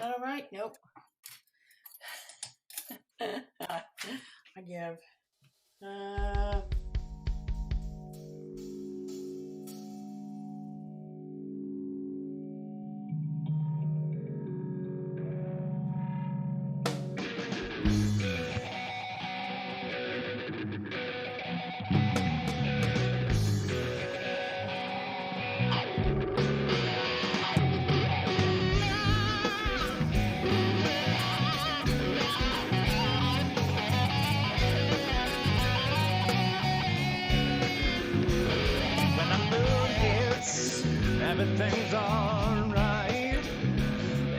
All right. Nope. I give. When the moon hits, everything's alright.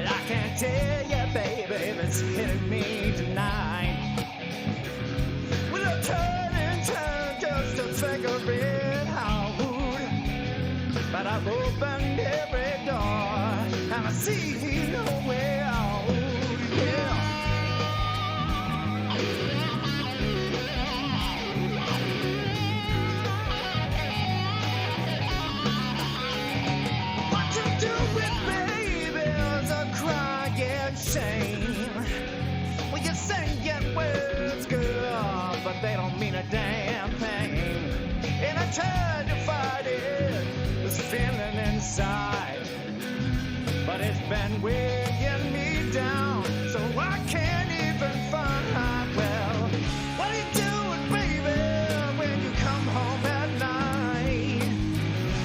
I can't tell you, baby, if it's hitting me tonight. Will I turn and turn just to figure it out? But I've opened every door and I see no way out. Yeah. What you do with baby is a crying shame. Well, you're saying words, girl, but they don't mean a damn thing. And I tried to fight it, this feeling inside, but it's been weighing me down, so I can't even find. Well, what are you doing, baby, when you come home at night?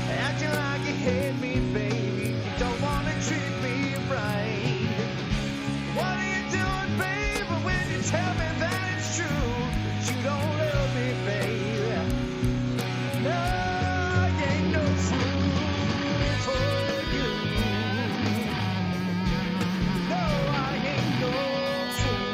Acting like you hate me, baby, you don't wanna treat me right. What are you doing, baby, when you tell me that it's true, that you don't love me, baby? No, I ain't no fool for you. No, I ain't no fool.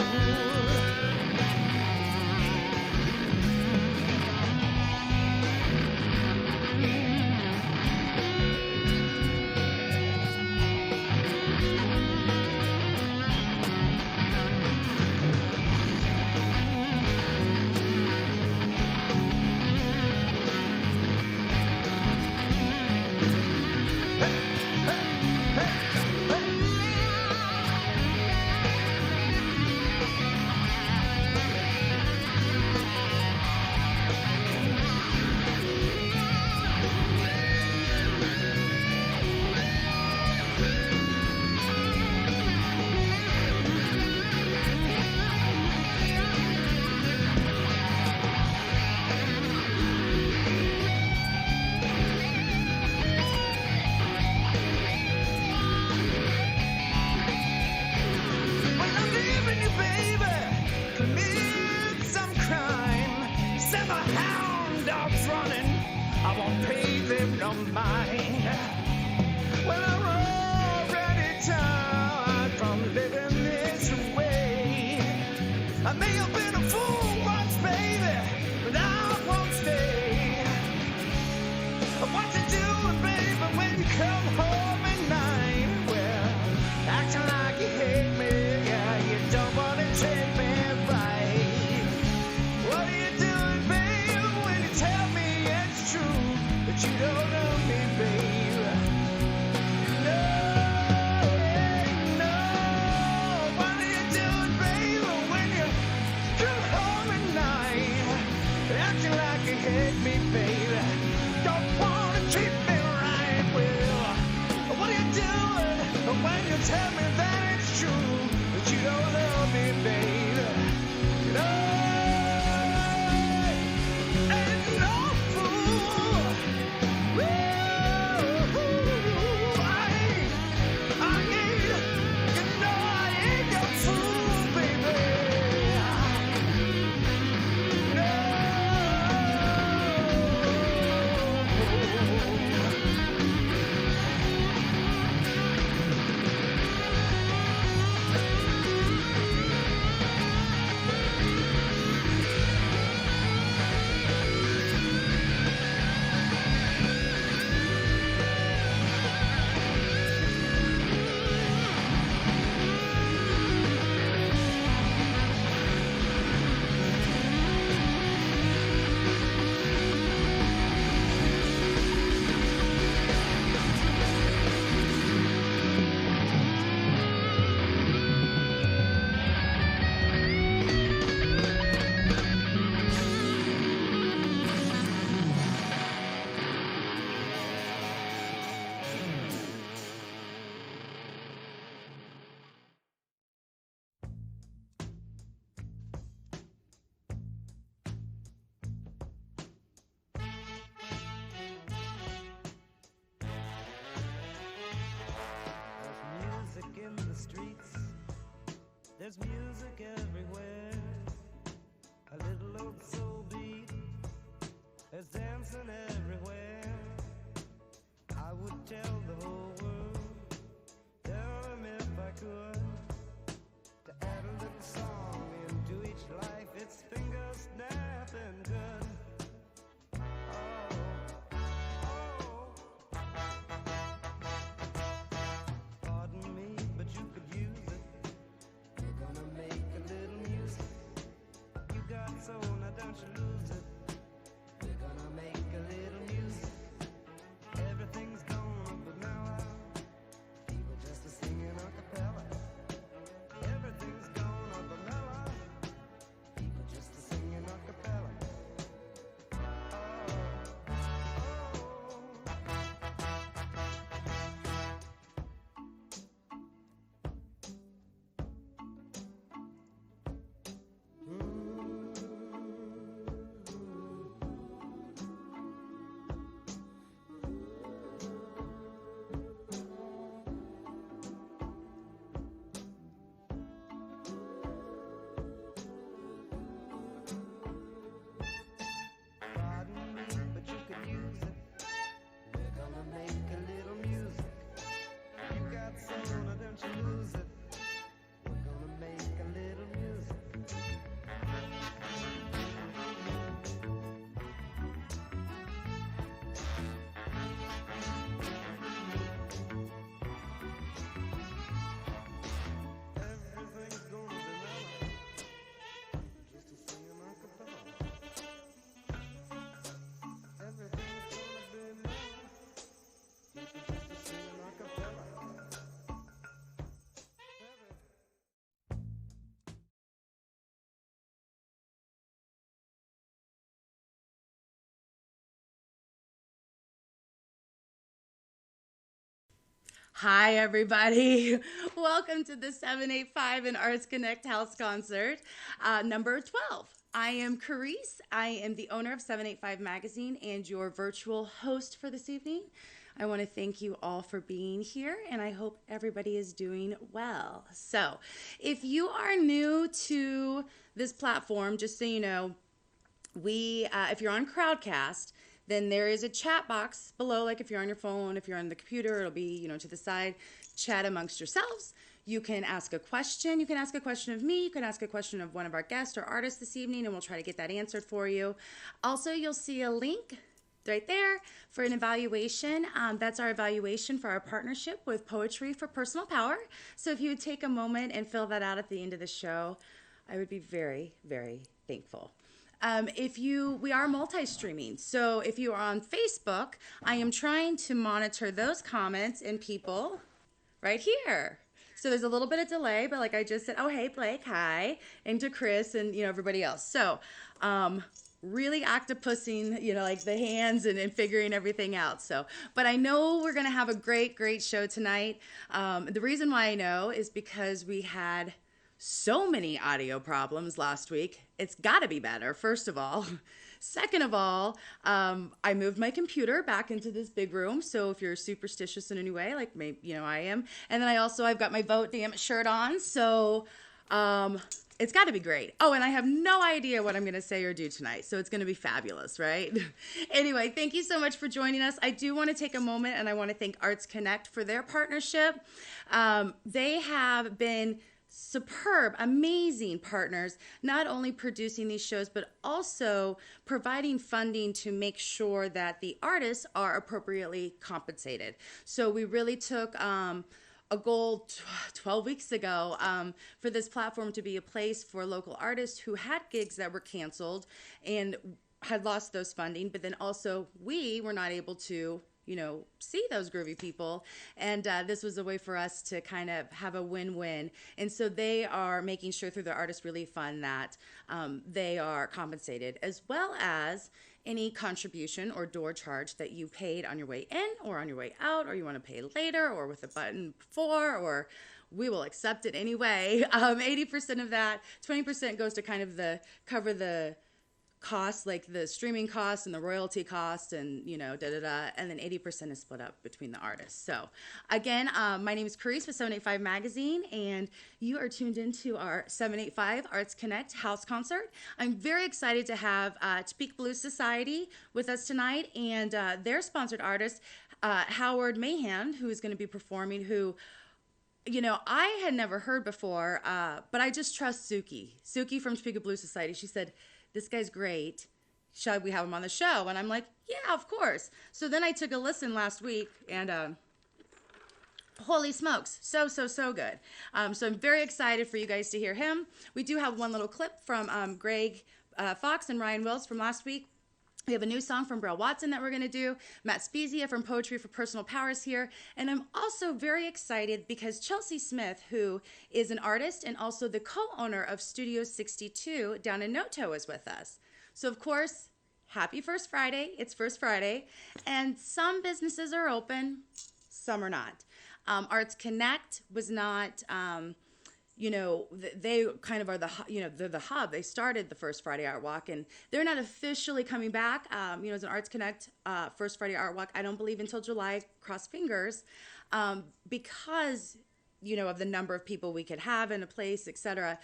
When I'm leaving you, baby, commit some crime. Send the hound dogs running, I won't pay them no mind. Well, I'm already tired from living this way. I may have been a fool once, baby, but I won't stay. What you doing, baby, when you come home at night? Well, acting like you hate me, yeah, you don't wanna treat me right. What are you doing, baby, when you tell me it's true, that you don't love me, baby? No, no. What are you doing, baby, when you come home at night? Acting like you hate me, baby. Don't wanna treat me right. Well, what are you doing when you tell me that it's true, that you don't love me, baby? No, ain't no fool. Hi, everybody. Welcome to the 785 and Arts Connect House Concert, number 12. I am Carice. I am the owner of 785 Magazine and your virtual host for this evening. I want to thank you all for being here, and I hope everybody is doing well. So, if you are new to this platform, just so you know, if you're on Crowdcast, then there is a chat box below, like if you're on your phone, if you're on the computer, it'll be, to the side, chat amongst yourselves. You can ask a question. You can ask a question of me. You can ask a question of one of our guests or artists this evening, and we'll try to get that answered for you. Also, you'll see a link right there for an evaluation. That's our evaluation for our partnership with Poetry for Personal Power. So if you would take a moment and fill that out at the end of the show, I would be very, very thankful. We are multi-streaming. So if you are on Facebook, I am trying to monitor those comments and people right here. So there's a little bit of delay, but like I just said, oh, hey, Blake, hi, and to Chris and, everybody else. So, really octopussing, like the hands and figuring everything out. So, but I know we're going to have a great, great show tonight. The reason why I know is because we had so many audio problems last week. It's got to be better, first of all. Second of all, I moved my computer back into this big room. So if you're superstitious in any way, like maybe, I am. And then I've got my Vote Damn It shirt on. So it's got to be great. Oh, and I have no idea what I'm going to say or do tonight. So it's going to be fabulous, right? Anyway, thank you so much for joining us. I do want to take a moment and I want to thank Arts Connect for their partnership. They have been superb, amazing partners, not only producing these shows, but also providing funding to make sure that the artists are appropriately compensated. So we really took a goal 12 weeks ago for this platform to be a place for local artists who had gigs that were canceled and had lost those funding, but then also we were not able to see those groovy people. And this was a way for us to kind of have a win-win. And so they are making sure through their Artist Relief Fund that they are compensated, as well as any contribution or door charge that you paid on your way in or on your way out, or you want to pay later or with a button before, or we will accept it anyway. 80% of that, 20% goes to kind of cover the costs, like the streaming costs and the royalty costs and, and then 80% is split up between the artists. So again, my name is Carice with 785 Magazine, and you are tuned into our 785 Arts Connect House Concert. I'm very excited to have Topeka Blues Society with us tonight, and their sponsored artist, Howard Mahan, who is going to be performing, who I had never heard before, but I just trust Suki from Topeka Blues Society. She said, this guy's great. Should we have him on the show? And I'm like, yeah, of course. So then I took a listen last week, and holy smokes, so good. So I'm very excited for you guys to hear him. We do have one little clip from Greg Fox and Ryan Wills from last week. We have a new song from Brell Watson that we're going to do. Matt Spezia from Poetry for Personal Power is here. And I'm also very excited because Chelsea Smith, who is an artist and also the co-owner of Studio 62 down in Noto, is with us. So, of course, happy First Friday. It's First Friday. And some businesses are open, some are not. Arts Connect was not... they kind of are they're the hub. They started the First Friday Art Walk, and they're not officially coming back, as an Arts Connect First Friday Art Walk, I don't believe until July, cross fingers, because, of the number of people we could have in a place, etc.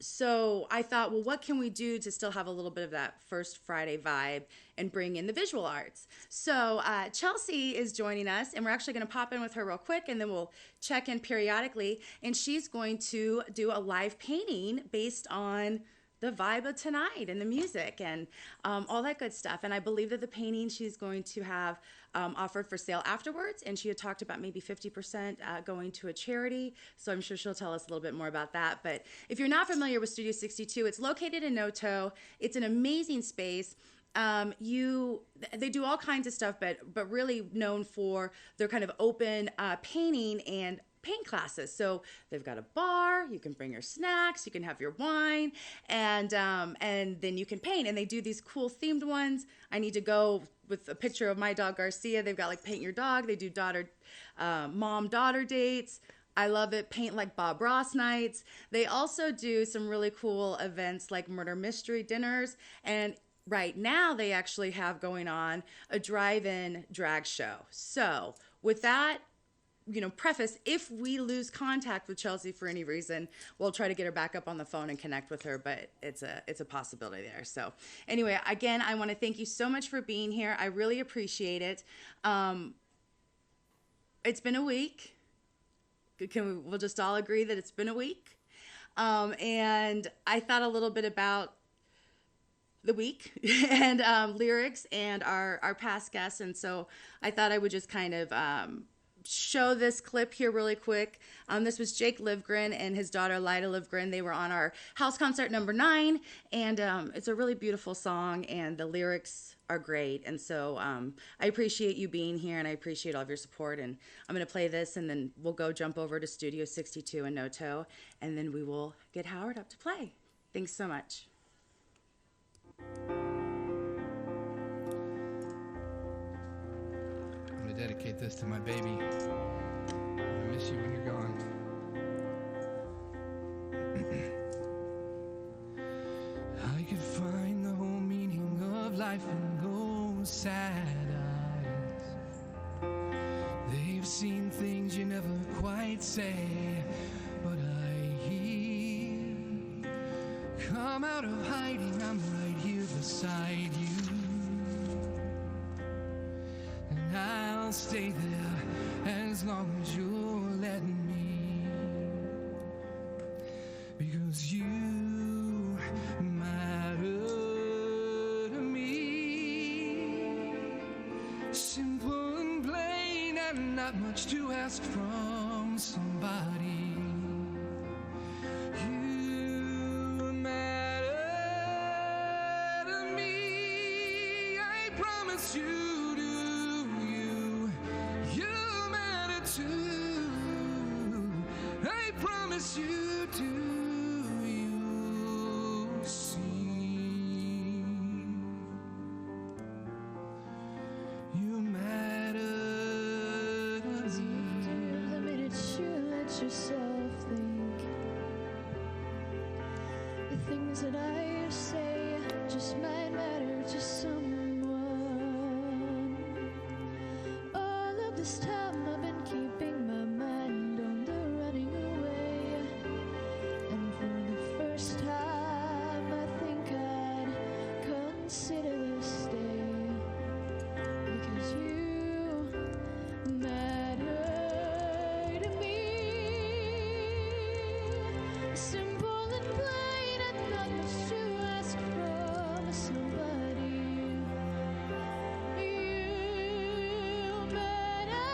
So I thought, well, what can we do to still have a little bit of that First Friday vibe and bring in the visual arts? So Chelsea is joining us, and we're actually going to pop in with her real quick, and then we'll check in periodically. And she's going to do a live painting based on the vibe of tonight and the music and all that good stuff. And I believe that the painting she's going to have offered for sale afterwards. And she had talked about maybe 50% going to a charity. So I'm sure she'll tell us a little bit more about that. But if you're not familiar with Studio 62, it's located in Noto. It's an amazing space. They do all kinds of stuff, but really known for their kind of open painting and paint classes. So they've got a bar, you can bring your snacks, you can have your wine, and then you can paint. And they do these cool themed ones. I need to go with a picture of my dog Garcia. They've got like paint your dog. They do mom-daughter dates. I love it. Paint like Bob Ross nights. They also do some really cool events like murder mystery dinners. And right now they actually have going on a drive-in drag show. So with that, preface, if we lose contact with Chelsea for any reason, we'll try to get her back up on the phone and connect with her, but it's a possibility there. So anyway, again, I want to thank you so much for being here. I really appreciate it. It's been a week. We'll just all agree that it's been a week. And I thought a little bit about the week and lyrics and our past guests. And so I thought I would just kind of show this clip here really quick. This was Jake Livgren and his daughter Lyda Livgren. They were on our house concert number 9, and it's a really beautiful song, and the lyrics are great. And so I appreciate you being here, and I appreciate all of your support. And I'm going to play this, and then we'll go jump over to Studio 62 in Noto, and then we will get Howard up to play. Thanks so much. I'm gonna dedicate this to my baby. I miss you when you're gone. I could find the whole meaning of life in those sad eyes. They've seen things you never quite say, but I hear. Come out of hiding, I'm right here beside you. And I'll stay there as long as you're letting me. Because you matter to me. Simple and plain and not much to ask from somebody. You matter to me. I promise you. I promise you to you see. You matter to me. You're limited, sure, let yourself think. The things that I say just might matter to someone. All of this time I've been keeping my mind on the running away, and for the first time I think I'd consider this day, because you matter to me. Simple and plain and not much to ask from somebody. You matter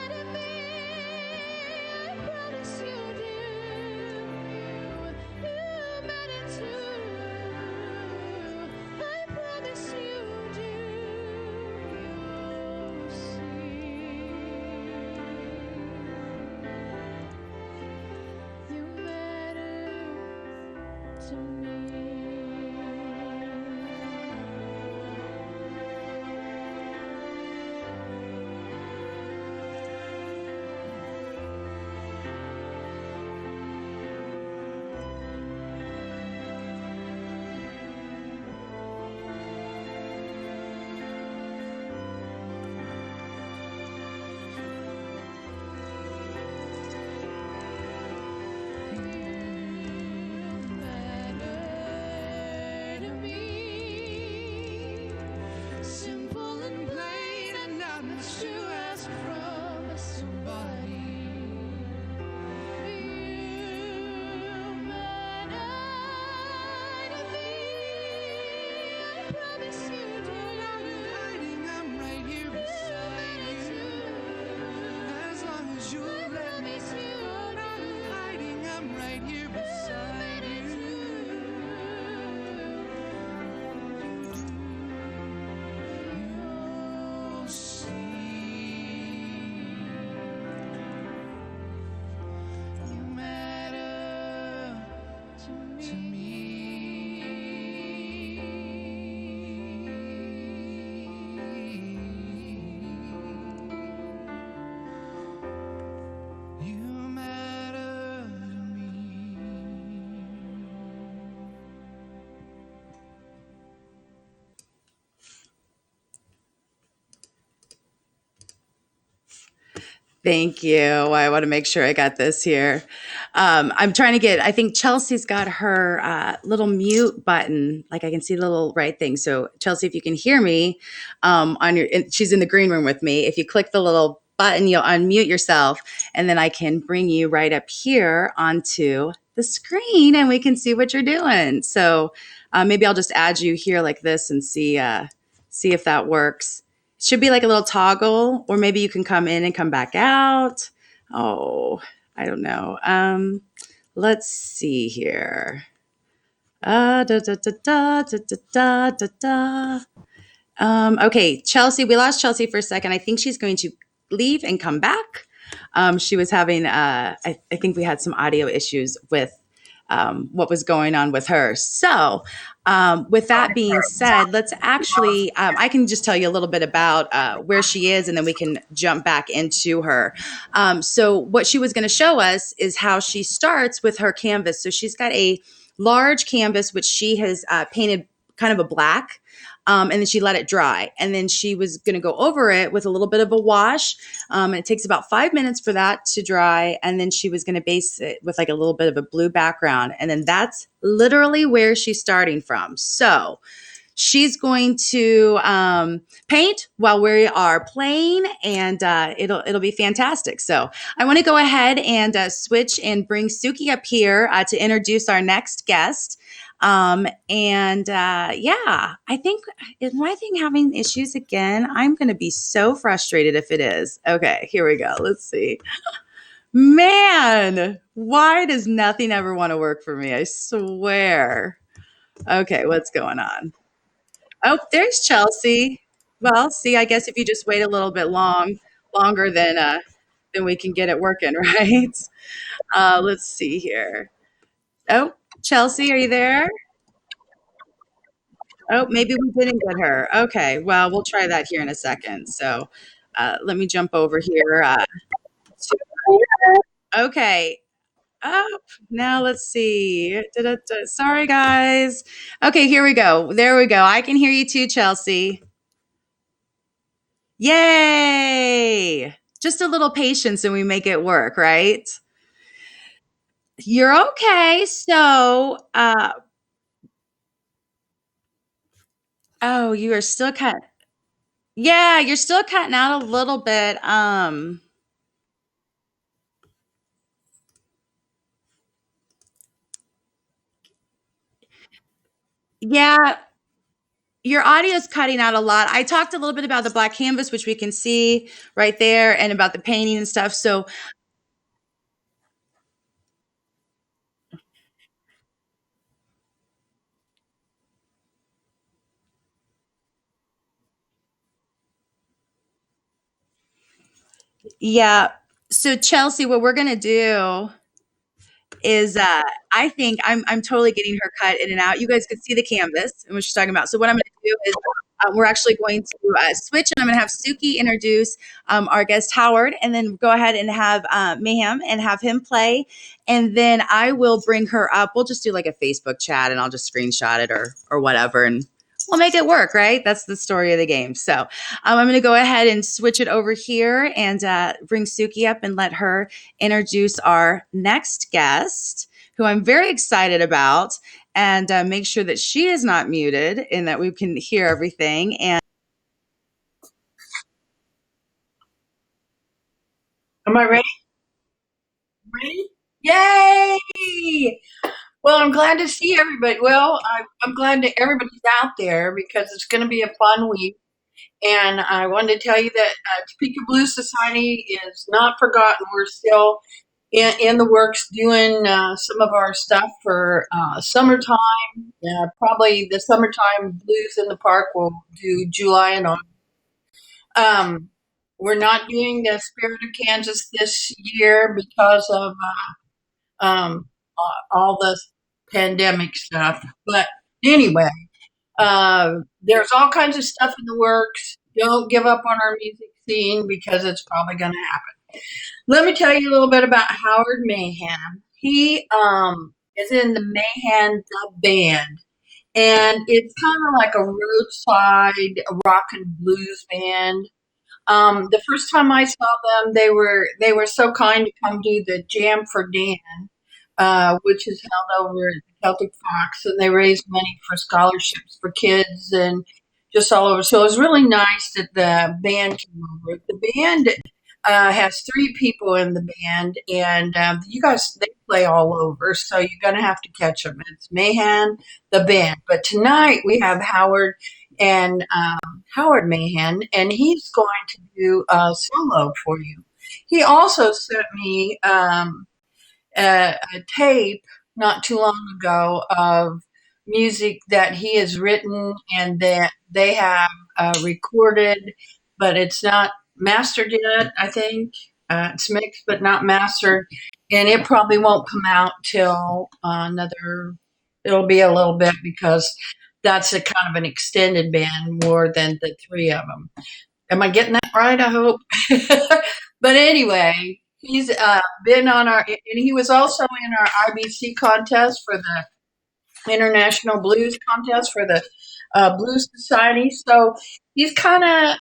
to me. I promise you do. You matter too. I promise you do. You see. You matter to me. You matter to me. You matter to me. Thank you. I want to make sure I got this here. I'm trying to get, I think Chelsea's got her little mute button. Like I can see the little right thing. So, Chelsea, if you can hear me on your, she's in the green room with me. If you click the little button, you'll unmute yourself, and then I can bring you right up here onto the screen and we can see what you're doing. So, maybe I'll just add you here like this and see if that works. Should be like a little toggle, or maybe you can come in and come back out. Oh, I don't know. Let's see here. Da, da, da, da, da, da, da, da. Okay, Chelsea, we lost Chelsea for a second. I think she's going to leave and come back. She was having, I think we had some audio issues with what was going on with her. So, with that being said, let's actually, I can just tell you a little bit about where she is, and then we can jump back into her. So, what she was going to show us is how she starts with her canvas. So, she's got a large canvas, which she has painted kind of a black. And then she let it dry. And then she was going to go over it with a little bit of a wash. And it takes about 5 minutes for that to dry. And then she was going to base it with like a little bit of a blue background. And then that's literally where she's starting from. So she's going to paint while we are playing, and it'll be fantastic. So I want to go ahead and switch and bring Suki up here to introduce our next guest. Yeah, I think, is my thing having issues again? I'm going to be so frustrated if it is. Okay, here we go. Let's see. Man, why does nothing ever want to work for me? I swear. Okay, what's going on? Oh, there's Chelsea. Well, see, I guess if you just wait a little bit longer, then we can get it working, right? Let's see here. Oh, Chelsea, are you there? Oh, maybe we didn't get her. Okay, well, we'll try that here in a second. So, let me jump over here. Okay. Oh, now let's see. Da-da-da. Sorry, guys. Okay, here we go. There we go. I can hear you too, Chelsea. Yay! Just a little patience and we make it work, right? You're okay. So, oh, you are still cut. Yeah, you're still cutting out a little bit. Yeah, your audio is cutting out a lot. I talked a little bit about the black canvas, which we can see right there, and about the painting and stuff. So, yeah. So, Chelsea, what we're going to do is I think I'm totally getting her cut in and out. You guys could see the canvas and what she's talking about. So what I'm going to do is we're actually going to switch, and I'm going to have Suki introduce our guest Howard, and then go ahead and have Mayhem and have him play, and then I will bring her up. We'll just do like a Facebook chat, and I'll just screenshot it or whatever, and we'll make it work, right? That's the story of the game. So I'm going to go ahead and switch it over here and bring Suki up and let her introduce our next guest, who I'm very excited about, and make sure that she is not muted and that we can hear everything. And Am I ready? Ready? Yay! Well, I'm glad to see everybody. Well, I'm glad that everybody's out there because it's going to be a fun week. And I wanted to tell you that Topeka Blues Society is not forgotten. We're still in the works doing some of our stuff for summertime. Probably the summertime blues in the park will do July and on. Um, we're not doing the Spirit of Kansas this year because of all the pandemic stuff. But anyway, there's all kinds of stuff in the works. Don't give up on our music scene because it's probably going to happen. Let me tell you a little bit about Howard Mahan. He is in the Mahan the band, and it's kind of like a roadside rock and blues band. The first time I saw them, they were so kind to come do the Jam for Dan, which is held over at the Celtic Fox, and they raise money for scholarships for kids and just all over. So it was really nice that the band came over. The band has three people in the band, and you guys they play all over, so you're gonna have to catch them. It's Mahan the band, but tonight we have Howard and Howard Mahan, and he's going to do a solo for you. He also sent me a tape not too long ago of music that he has written and that they have recorded, but it's not mastered yet. I think it's mixed but not mastered, and it probably won't come out till another. It'll be a little bit because that's a kind of an extended band more than the three of them. Am I getting that right? I hope. But anyway, he's been on our, and he was also in our IBC contest for the International Blues Contest for the Blues Society. So he's kind of,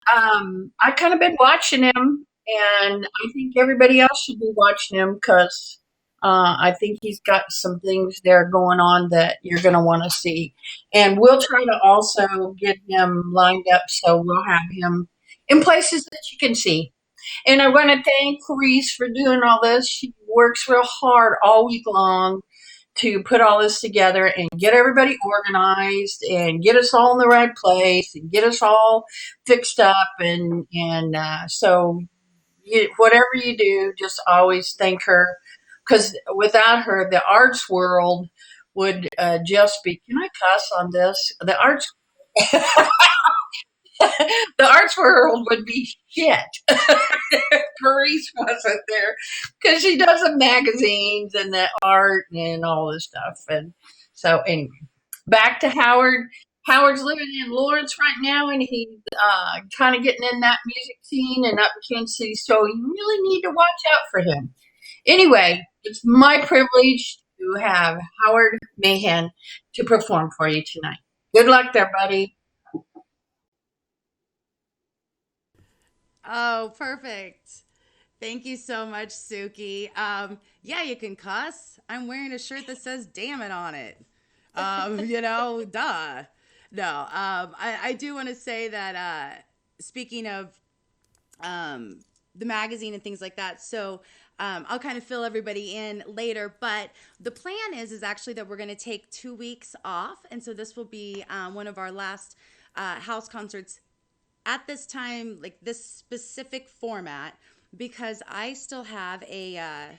I kind of been watching him, and I think everybody else should be watching him because I think he's got some things there going on that you're going to want to see. And we'll try to also get him lined up so we'll have him in places that you can see. And I want to thank Clarice for doing all this. She works real hard all week long to put all this together and get everybody organized and get us all in the right place and get us all fixed up. So whatever you do, just always thank her because without her, the arts world would just be. Can I cuss on this? The arts world would be shit. Paris wasn't there because she does the magazines and the art and all this stuff. And so, anyway, back to Howard. Howard's living in Lawrence right now, and he's kind of getting in that music scene and up in Kansas City. So you really need to watch out for him. Anyway, it's my privilege to have Howard Mahan to perform for you tonight. Good luck there, buddy. Oh, perfect. Thank you so much, Suki. Yeah, you can cuss. I'm wearing a shirt that says "damn it" on it. Duh. No, I do want to say that speaking of the magazine and things like that, so I'll kind of fill everybody in later. But the plan is actually that we're going to take 2 weeks off, and so this will be one of our last house concerts at this time, like this specific format, because I still have a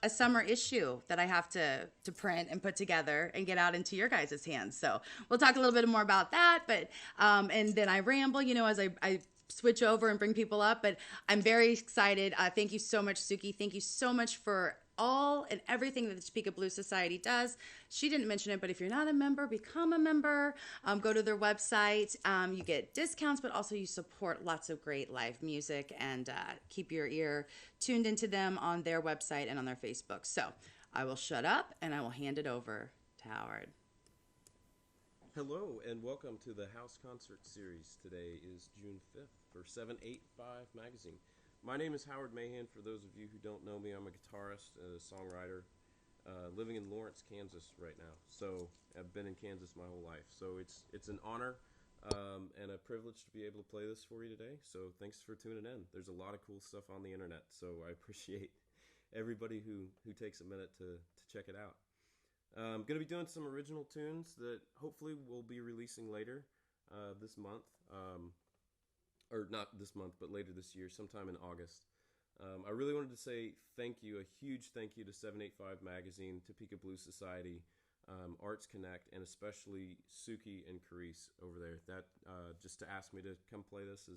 summer issue that I have to print and put together and get out into your guys' hands. So we'll talk a little bit more about that, but and then I ramble, as I switch over and bring people up. But I'm very excited. Thank you so much, Suki. Thank you so much for all and everything that the Topeka Blues Society does. She didn't mention it, but if you're not a member, become a member. Go to their website. You get discounts, but also you support lots of great live music and keep your ear tuned into them on their website and on their Facebook. So I will shut up and I will hand it over to Howard. Hello and welcome to the House Concert Series. Today is June 5th for 785 Magazine. My name is Howard Mahan. For those of you who don't know me, I'm a guitarist, a songwriter, living in Lawrence, Kansas right now. So I've been in Kansas my whole life. So it's an honor and a privilege to be able to play this for you today. So thanks for tuning in. There's a lot of cool stuff on the internet. So I appreciate everybody who takes a minute to check it out. I'm going to be doing some original tunes that hopefully we'll be releasing later this month. Or not this month, but later this year, sometime in August. I really wanted to say thank you, a huge thank you to 785 Magazine, Topeka Blues Society, Arts Connect, and especially Suki and Carice over there. That just to ask me to come play this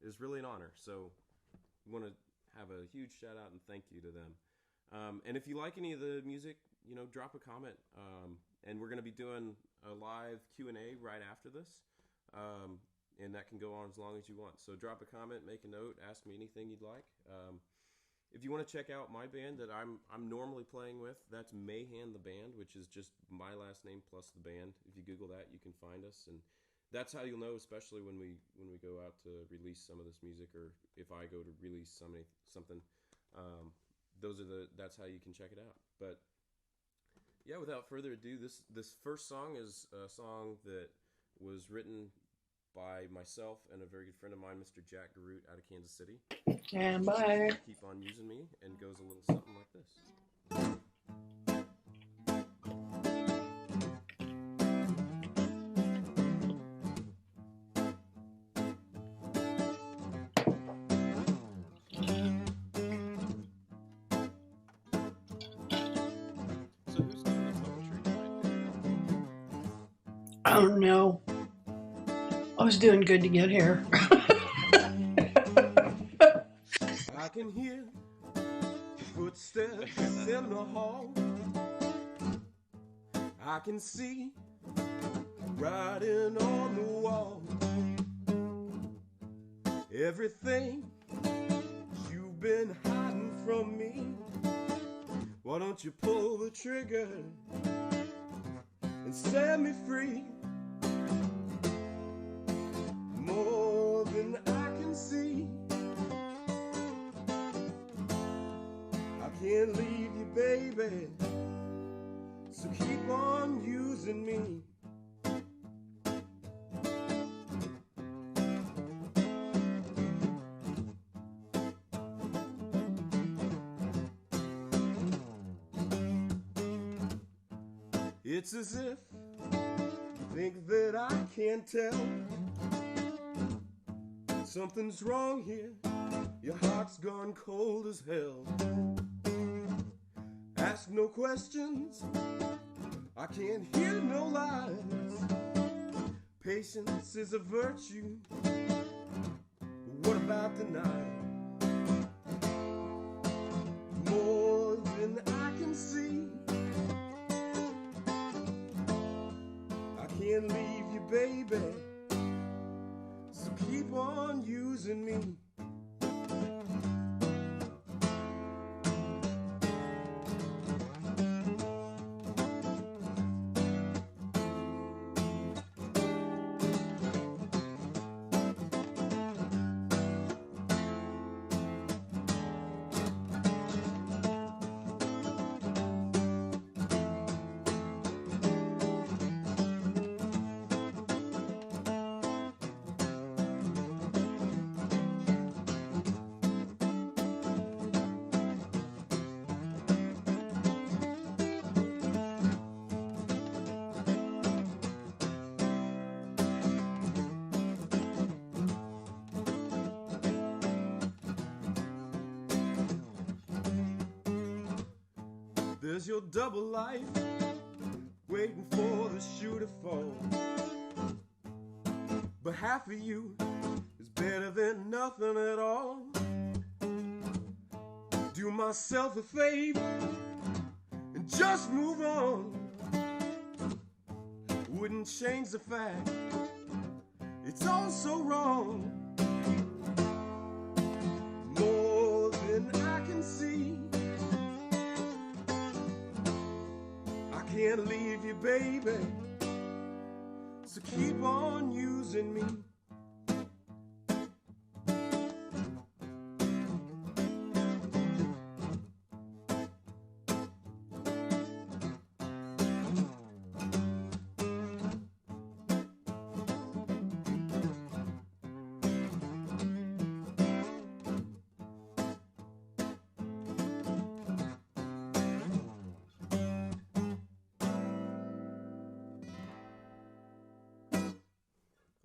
is really an honor. So I want to have a huge shout out and thank you to them. And if you like any of the music, drop a comment. and we're going to be doing a live Q&A right after this, and that can go on as long as you want. So drop a comment, make a note, ask me anything you'd like. If you want to check out my band that I'm normally playing with, that's Mayhan the Band, which is just my last name plus the band. If you Google that, you can find us, and that's how you'll know, especially when we go out to release some of this music, or if I go to release something. That's how you can check it out. But yeah, without further ado, this first song is a song that was written by myself and a very good friend of mine, Mr. Jack Garrett out of Kansas City. And bye. Keep on using me, and goes a little something like this. So who's doing the poetry tonight? I don't know. I was doing good to get here. I can hear footsteps in the hall. I can see writing on the wall. Everything you've been hiding from me. Why don't you pull the trigger and set me free? More than I can see. I can't leave you, baby, so keep on using me. It's as if you think that I can't tell. Something's wrong here, your heart's gone cold as hell. Ask no questions, I can't hear no lies. Patience is a virtue, but what about denial? More than I can see. I can't leave you, baby, so keep on using me. There's your double life, waiting for the shoe to fall. But half of you is better than nothing at all. Do myself a favor and just move on. Wouldn't change the fact it's all so wrong. More than I can see. I can't leave you, baby, so keep on using me.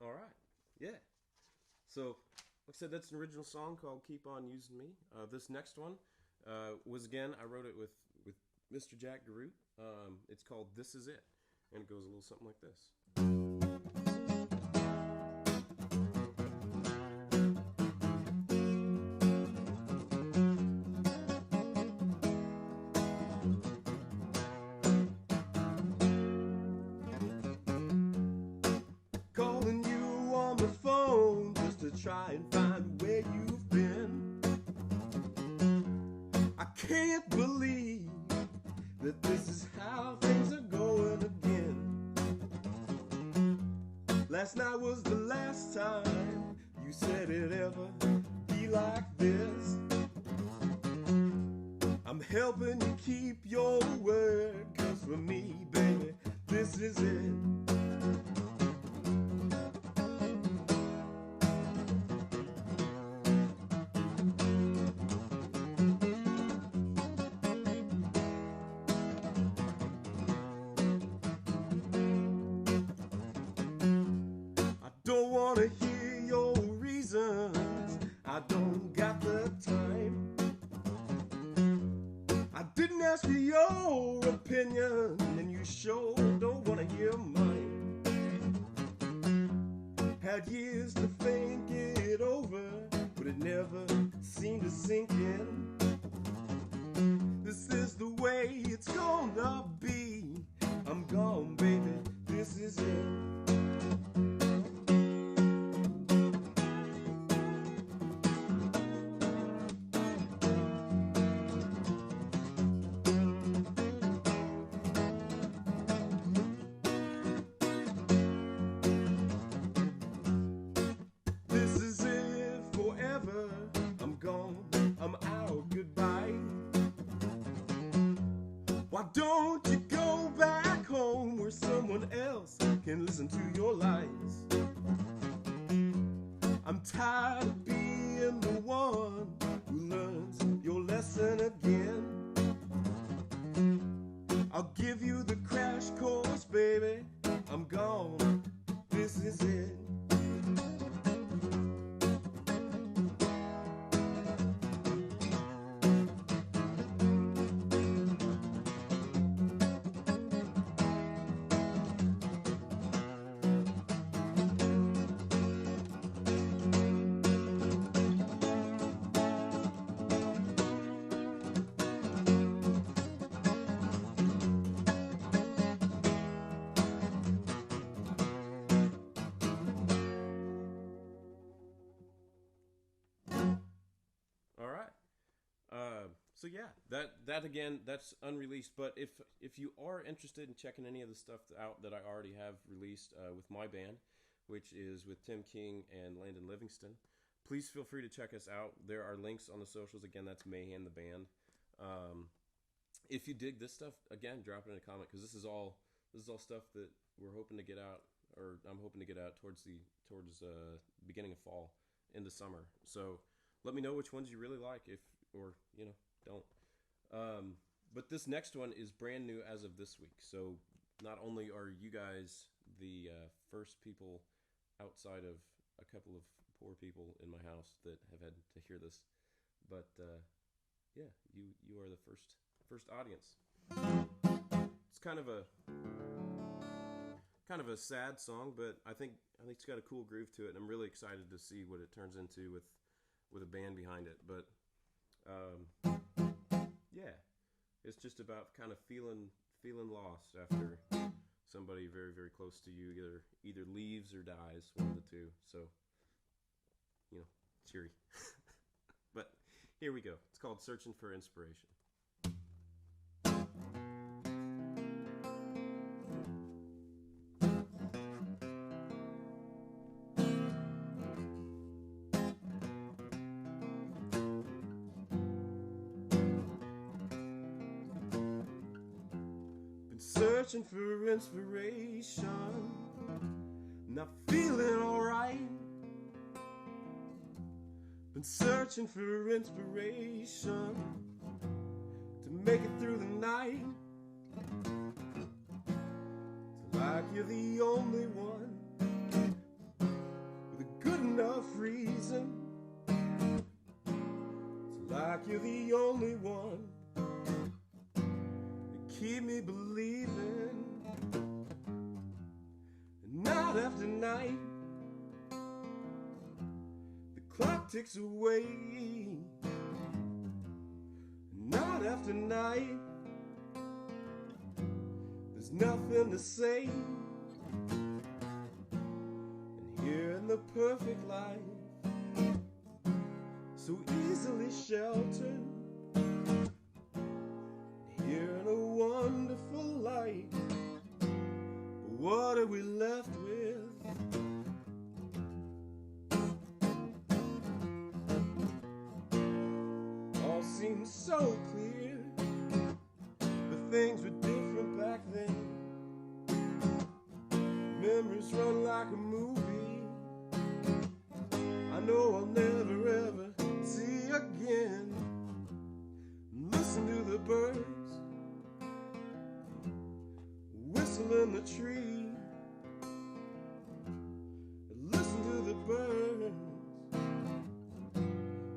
All right, yeah. So, like I said, that's an original song called "Keep On Using Me." This next one was, again, I wrote it with Mr. Jack Garrett. It's called "This Is It," and it goes a little something like this. try and find where you've been. I can't believe that this is how things are going again. Last night was the last time you said it'd ever be like this. I'm helping you keep your word, 'cause for me, baby, this is it. I don't want to hear your reasons, I don't got the time. I didn't ask for your opinion, and you sure don't want to hear mine. Had years to think it over, but it never seemed to sink in. This is the way it's gonna be. I'm gone, baby, this is it. This is it forever. I'm gone, I'm out, goodbye. Why don't you go back home where someone else can listen to your lies? I'm tired of being the one who learns your lesson again. I'll give you the crash course, baby. I'm gone, this is it. All right. So yeah, that again, that's unreleased. But if you are interested in checking any of the stuff out that I already have released with my band, which is with Tim King and Landon Livingston, please feel free to check us out. There are links on the socials. Again, that's Mayhem the band. If you dig this stuff, again, drop it in a comment, because this is all stuff that we're hoping to get out, or I'm hoping to get out towards beginning of fall into summer. So let me know which ones you really like, or don't. But this next one is brand new as of this week. So not only are you guys the first people outside of a couple of poor people in my house that have had to hear this, but yeah, you are the first audience. It's kind of a sad song, but I think it's got a cool groove to it, and I'm really excited to see what it turns into with a band behind it. But yeah, it's just about kind of feeling lost after somebody very, very close to you either leaves or dies, one of the two. So cheery. But here we go. It's called Searching for Inspiration. Searching for inspiration, not feeling alright. Been searching for inspiration to make it through the night. To like you're the only one with a good enough reason. To like you're the only one keep me believing. And night after night, the clock ticks away. And night after night, there's nothing to say. And here in the perfect life, so easily sheltered here in a wonderful light. But what are we left with? All seems so clear, but things were different back then. Memories run like a movie I know I'll never ever see again. Listen to the birds whistle in the tree. Listen to the birds,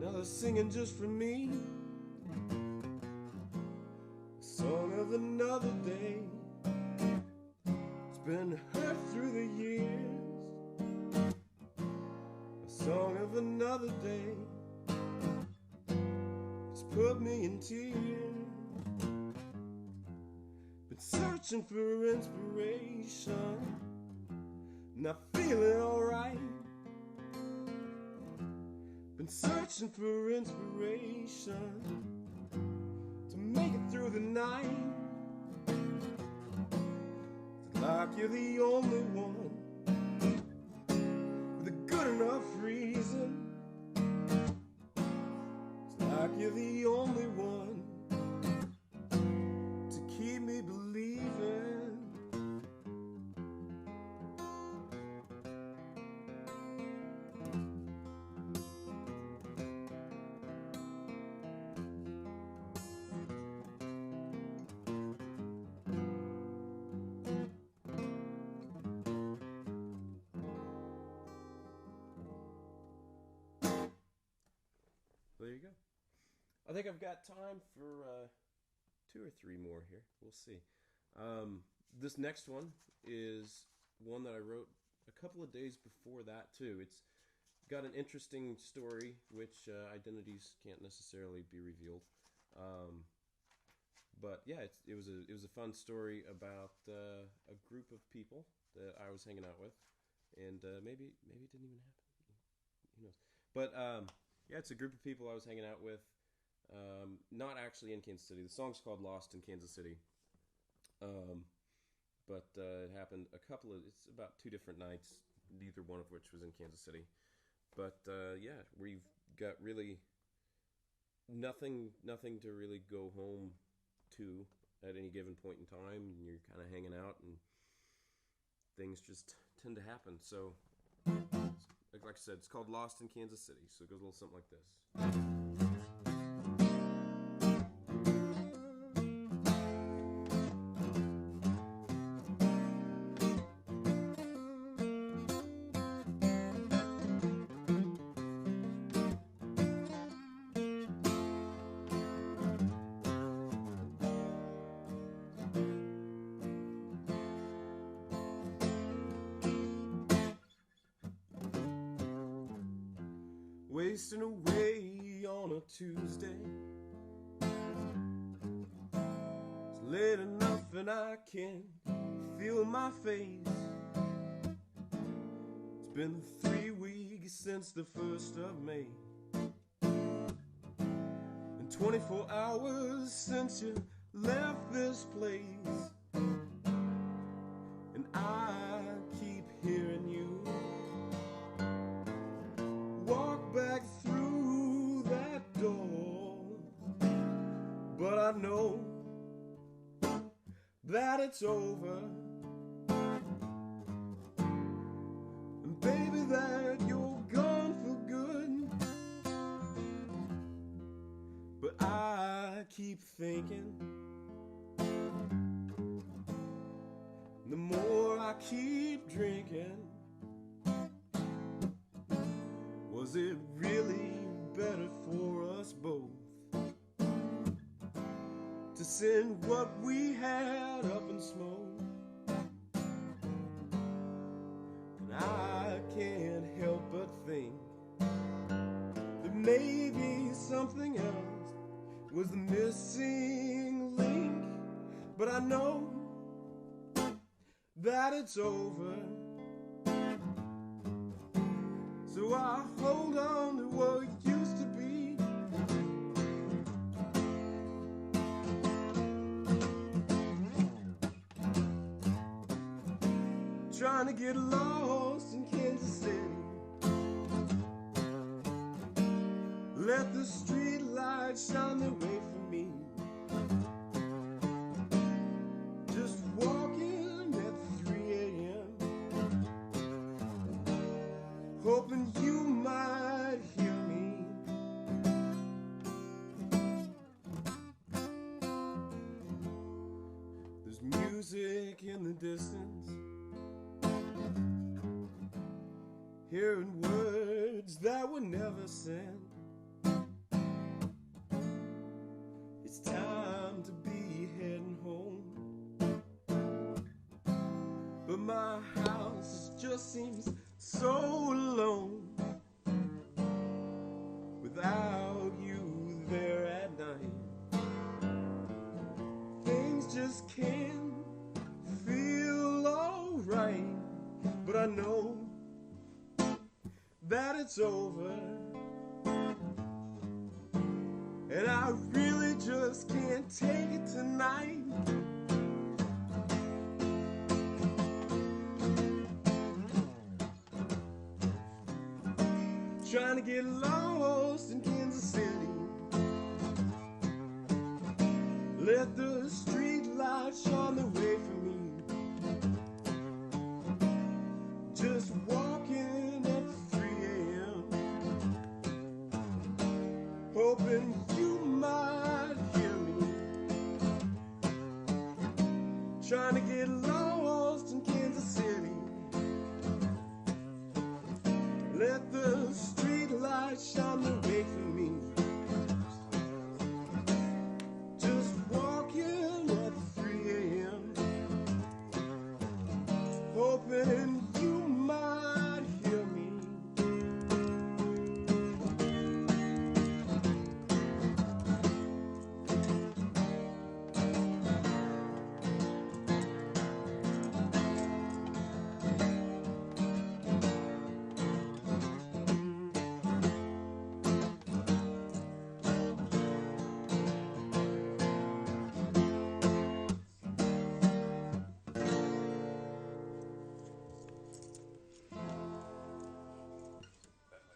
now they're singing just for me. Song of another day. It's been hurt through the years. A song of another day. It's put me in tears. Been searching for inspiration, not feeling alright. Been searching for inspiration to make it through the night. It's like you're the only one with a good enough reason. It's like you're the only one to keep me believing. There you go. I think I've got time for 2 or 3 more here. We'll see. This next one is one that I wrote a couple of days before that too. It's got an interesting story, which identities can't necessarily be revealed. But yeah, it was a fun story about a group of people that I was hanging out with, and maybe it didn't even happen. Who knows? But yeah, it's a group of people I was hanging out with, not actually in Kansas City. The song's called Lost in Kansas City. But it happened it's about 2 different nights, neither one of which was in Kansas City. But yeah, we've got really nothing to really go home to at any given point in time. And you're kind of hanging out and things just tend to happen. So like I said, it's called Lost in Kansas City, so it goes a little something like this. Wasting away on a Tuesday. It's late enough and I can feel my face. It's been 3 weeks since the 1st of May, and 24 hours since you left this place. And I keep hearing you walk back through that door, but I know that it's over, and baby, that you're gone for good. But I keep thinking, the more I keep drinking, was it really better for us both to send what we had up in smoke? And I can't help but think that maybe something else was the missing link. But I know that it's over, so I hold on to what used to be. trying to get lost in Kansas City. Let the street lights shine their way for me. Just walking at 3 a.m. hoping you might hear me. There's music in the distance, hearing words that were never said. It's time to be heading home, but my house just seems so alone without you there at night. Things just can't feel alright, but I know that it's over, and I really just can't take it tonight. Trying to get lost in Kansas City. Let the street lights shine the way for me. Just walking at 3 a.m. hoping you might hear me. Trying to get lost in Kansas City. Let the street lights shine the way for me. Just walking at 3 a.m. hoping you might hear me.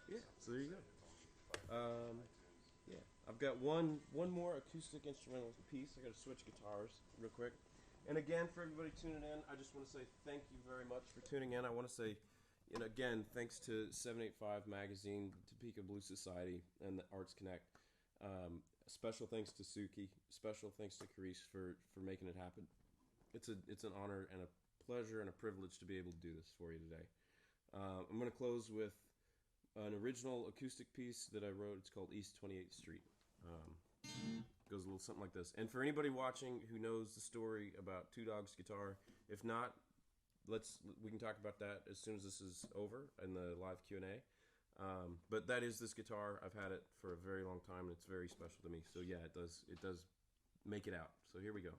Yeah, so there you go. Yeah, I've got one more acoustic instrumental piece. I got to switch guitars real quick. And again, for everybody tuning in, I just want to say thank you very much for tuning in. I want to say, again, thanks to 785 Magazine, Topeka Blues Society, and the Arts Connect. Special thanks to Suki. Special thanks to Carice for making it happen. It's an honor and a pleasure and a privilege to be able to do this for you today. I'm going to close with an original acoustic piece that I wrote. It's called East 28th Street. Goes a little something like this. And for anybody watching who knows the story about Two Dogs guitar, if not, we can talk about that as soon as this is over in the live Q&A. But that is this guitar. I've had it for a very long time, and it's very special to me. So yeah, it does make it out. So here we go.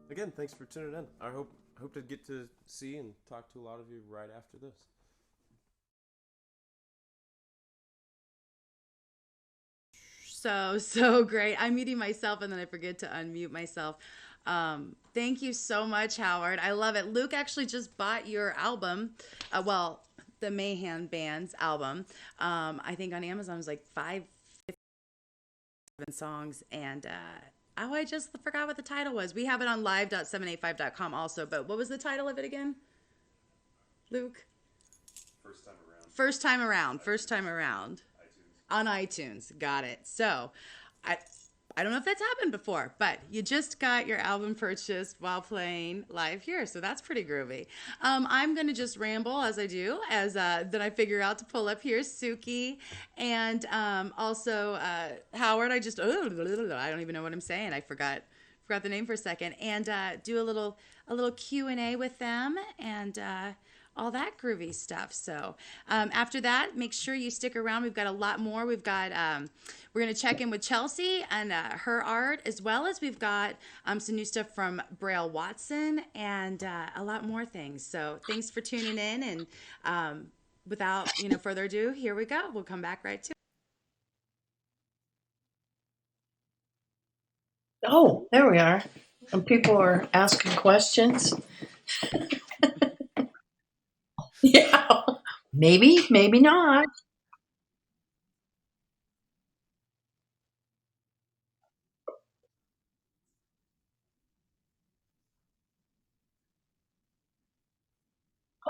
again, thanks for tuning in. I hope to get to see and talk to a lot of you right after this. So great. I'm muting myself and then I forget to unmute myself. Thank you so much, Howard. I love it. Luke actually just bought your album. Well, the Mayhem Band's album. I think on Amazon it was like 5 songs. And oh, I just forgot what the title was. We have it on live.785.com also. But what was the title of it again, Luke? First time around. First time around. First time around. On iTunes. Got it. So I don't know if that's happened before, but you just got your album purchased while playing live here. So that's pretty groovy. I'm going to just ramble as I do, as then I figure out to pull up here Suki and also Howard. I don't even know what I'm saying. I forgot the name for a second, and do a little Q&A with them and all that groovy stuff. So after that, make sure you stick around. We've got a lot more. We've got we're going to check in with Chelsea and her art, as well as we've got some new stuff from Braille Watson and a lot more things. So thanks for tuning in, and without further ado, here we go. We'll come back right to it. Oh, there we are. And people are asking questions. Yeah, maybe not.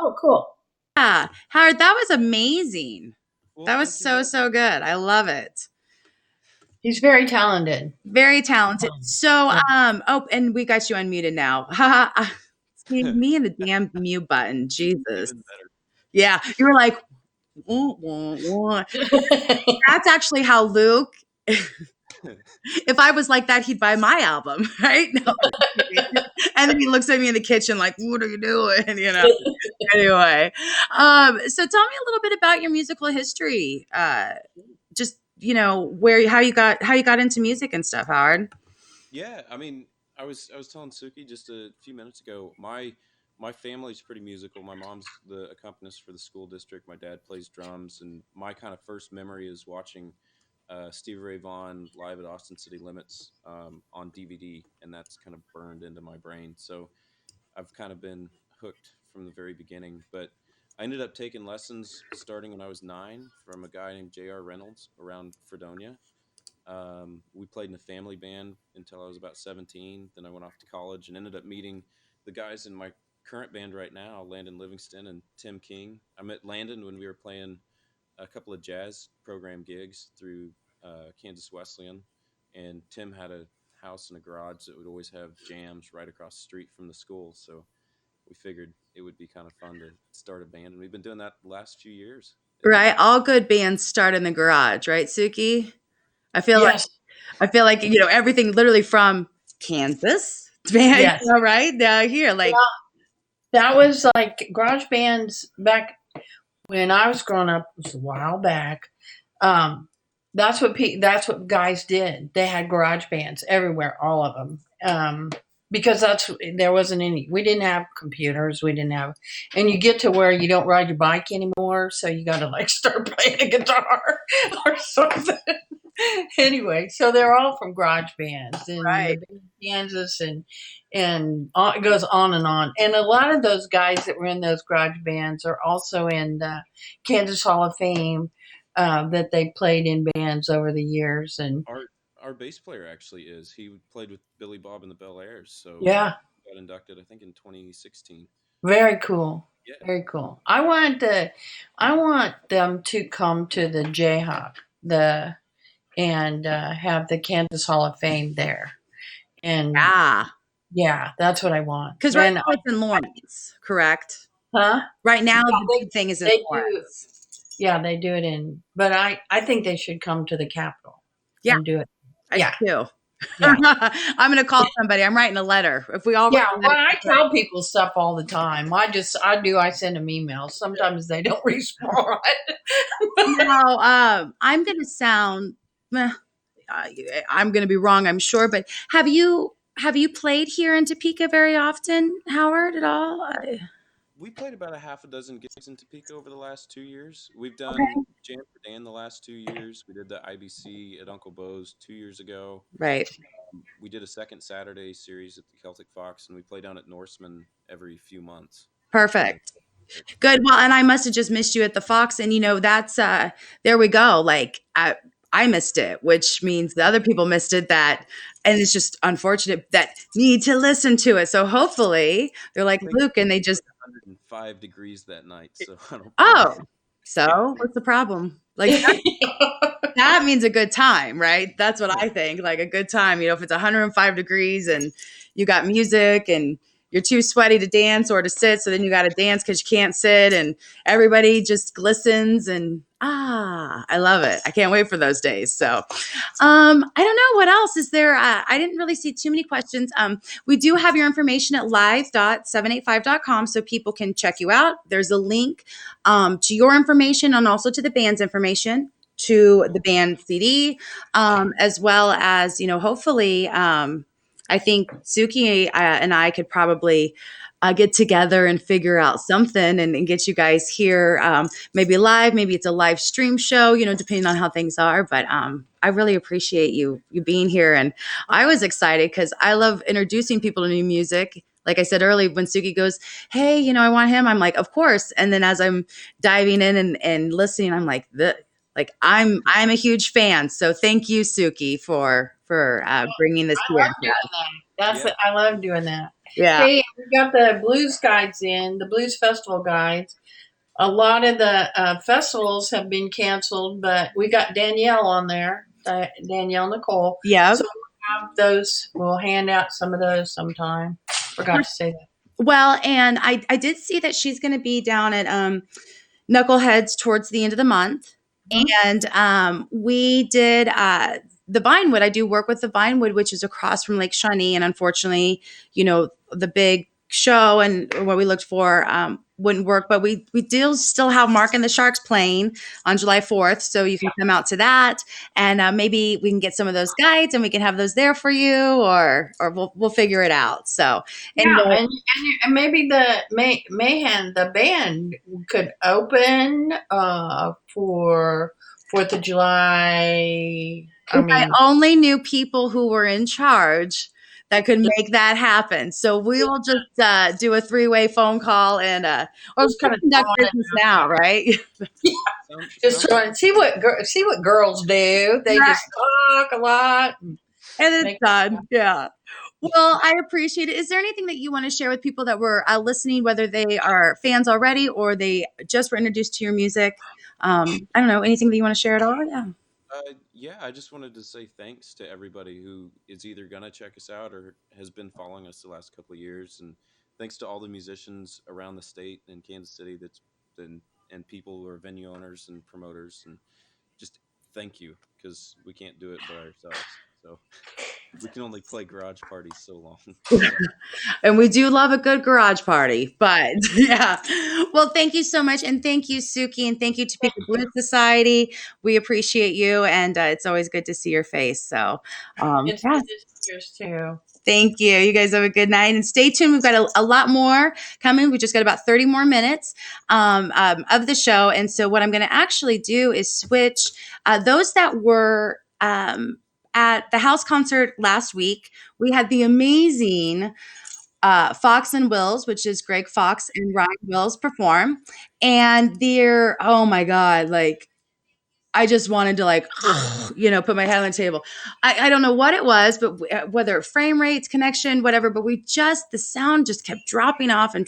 Oh, cool. Yeah, Howard, that was amazing. Well, That was so good. I love it. He's very talented. Very talented. So, Yeah. oh, and we got you unmuted now. Haha. See, me and the damn mute button. Jesus. Even better. Yeah, you were like, wah, wah, wah. That's actually how Luke. If I was like that, he'd buy my album, right? No. And then he looks at me in the kitchen like, "What are you doing?" Anyway, so tell me a little bit about your musical history. Just how you got into music and stuff, Howard. Yeah, I mean, I was telling Suki just a few minutes ago. My family's pretty musical. My mom's the accompanist for the school district. My dad plays drums, and my kind of first memory is watching Stevie Ray Vaughan live at Austin City Limits on DVD, and that's kind of burned into my brain. So I've kind of been hooked from the very beginning. But I ended up taking lessons starting when I was 9 from a guy named J.R. Reynolds around Fredonia. We played in a family band until I was about 17. Then I went off to college and ended up meeting the guys in my current band right now, Landon Livingston and Tim King. I met Landon when we were playing a couple of jazz program gigs through Kansas Wesleyan, and Tim had a house and a garage that would always have jams right across the street from the school. So we figured it would be kind of fun to start a band, and we've been doing that the last few years. Right, all good bands start in the garage, right, Suki? I feel Yes. like everything literally from Kansas, Yes. right now here, like That was like garage bands back when I was growing up. It was a while back. That's what guys did. They had garage bands everywhere, all of them. Because there wasn't any. We didn't have computers. We didn't have, and you get to where you don't ride your bike anymore, so you got to like start playing a guitar or something. Anyway, so they're all from garage bands in Right. Kansas, and it goes on and on. And a lot of those guys that were in those garage bands are also in the Kansas Hall of Fame. That they played in bands over the years, and Our bass player actually is. He played with Billy Bob and the Bel Airs, so yeah, got inducted, I think, in 2016. very cool. Yeah. Very cool. I want them to come to the Jayhawk, and have the Kansas Hall of Fame there. And yeah, that's what I want. Because right And now it's in Lawrence, correct? huh? Right now Yeah, the big thing is in they do. Lawrence. Yeah, they do it in, but I think they should come to the Capitol. Yeah. And do it. I Yeah. do. Yeah. I'm going to call somebody. I'm writing a letter. If we all Yeah, write a well, letter- I tell people stuff all the time. I send them emails. Sometimes they don't respond. I'm going to sound, I'm going to be wrong, I'm sure, but have you have you played here in Topeka very often, Howard, at all? We played about a half a dozen gigs in Topeka over the last 2 years. We've done Okay. Jam for Dan the last 2 years. We did the IBC at Uncle Bo's 2 years ago. Right. We did a second Saturday series at the Celtic Fox, and we play down at Norseman every few months. Perfect. Good. Well, and I must have just missed you at the Fox, and that's there we go. Like I missed it, which means the other people missed it. And it's just unfortunate that need to listen to it. So hopefully they're like Luke, and they just 105 degrees that night, so I don't. oh, so what's the problem? Like that means a good time, right? That's what I think. Like a good time. If it's 105 degrees and you got music and you're too sweaty to dance or to sit, so then you got to dance because you can't sit, and everybody just glistens, and I love it. I can't wait for those days. So I don't know what else is there. I didn't really see too many questions. We do have your information at live.785.com so people can check you out. There's a link to your information and also to the band's information, to the band CD, as well as, hopefully, I think Suki and I could probably get together and figure out something and get you guys here, maybe live, maybe it's a live stream show, depending on how things are. But I really appreciate you being here. And I was excited because I love introducing people to new music. Like I said earlier, when Suki goes, hey, I want him, I'm like, of course. And then as I'm diving in and listening, I'm like, I'm a huge fan. So thank you, Suki, for bringing this I here. love doing that. I love doing that. Yeah. Hey, we got the blues guides the blues festival guides. A lot of the festivals have been canceled, but we got Danielle on there, Danielle Nicole. Yeah. So we'll have those. We'll hand out some of those sometime. Forgot to say that. Well, and I did see that she's going to be down at Knuckleheads towards the end of the month. Mm-hmm. And we did the Vinewood. I do work with the Vinewood, which is across from Lake Shawnee. And unfortunately, the big show and what we looked for wouldn't work. But we do still have Mark and the Sharks playing on July 4th. So you can come out to that. And maybe we can get some of those guides and we can have those there for you, or we'll figure it out. So and maybe the Mayhem, the band, could open for 4th of July. I only knew people who were in charge that could make that happen. So we will just do a 3-way phone call and or just kind of conduct business now, right? Yeah. Just try and see what girls do. They just talk a lot and it's done. Yeah. Well, I appreciate it. Is there anything that you want to share with people that were listening, whether they are fans already or they just were introduced to your music? I don't know, anything that you want to share at all? Yeah. Yeah, I just wanted to say thanks to everybody who is either going to check us out or has been following us the last couple of years. And thanks to all the musicians around the state and Kansas City and people who are venue owners and promoters. And just thank you, because we can't do it by ourselves. So we can only play garage parties so long. And we do love a good garage party, but yeah. Well, thank you so much. And thank you, Suki. And thank you to Topeka Blues Society. We appreciate you. And it's always good to see your face. So it's good to see yours too. Thank you. You guys have a good night and stay tuned. We've got a lot more coming. We just got about 30 more minutes of the show. And so what I'm going to actually do is switch those that were at the house concert last week. We had the amazing Fox and Wills, which is Greg Fox and Ryan Wills, perform. And they're, oh my God, I just wanted to put my head on the table. I don't know what it was, but whether frame rates, connection, whatever, but the sound just kept dropping off. And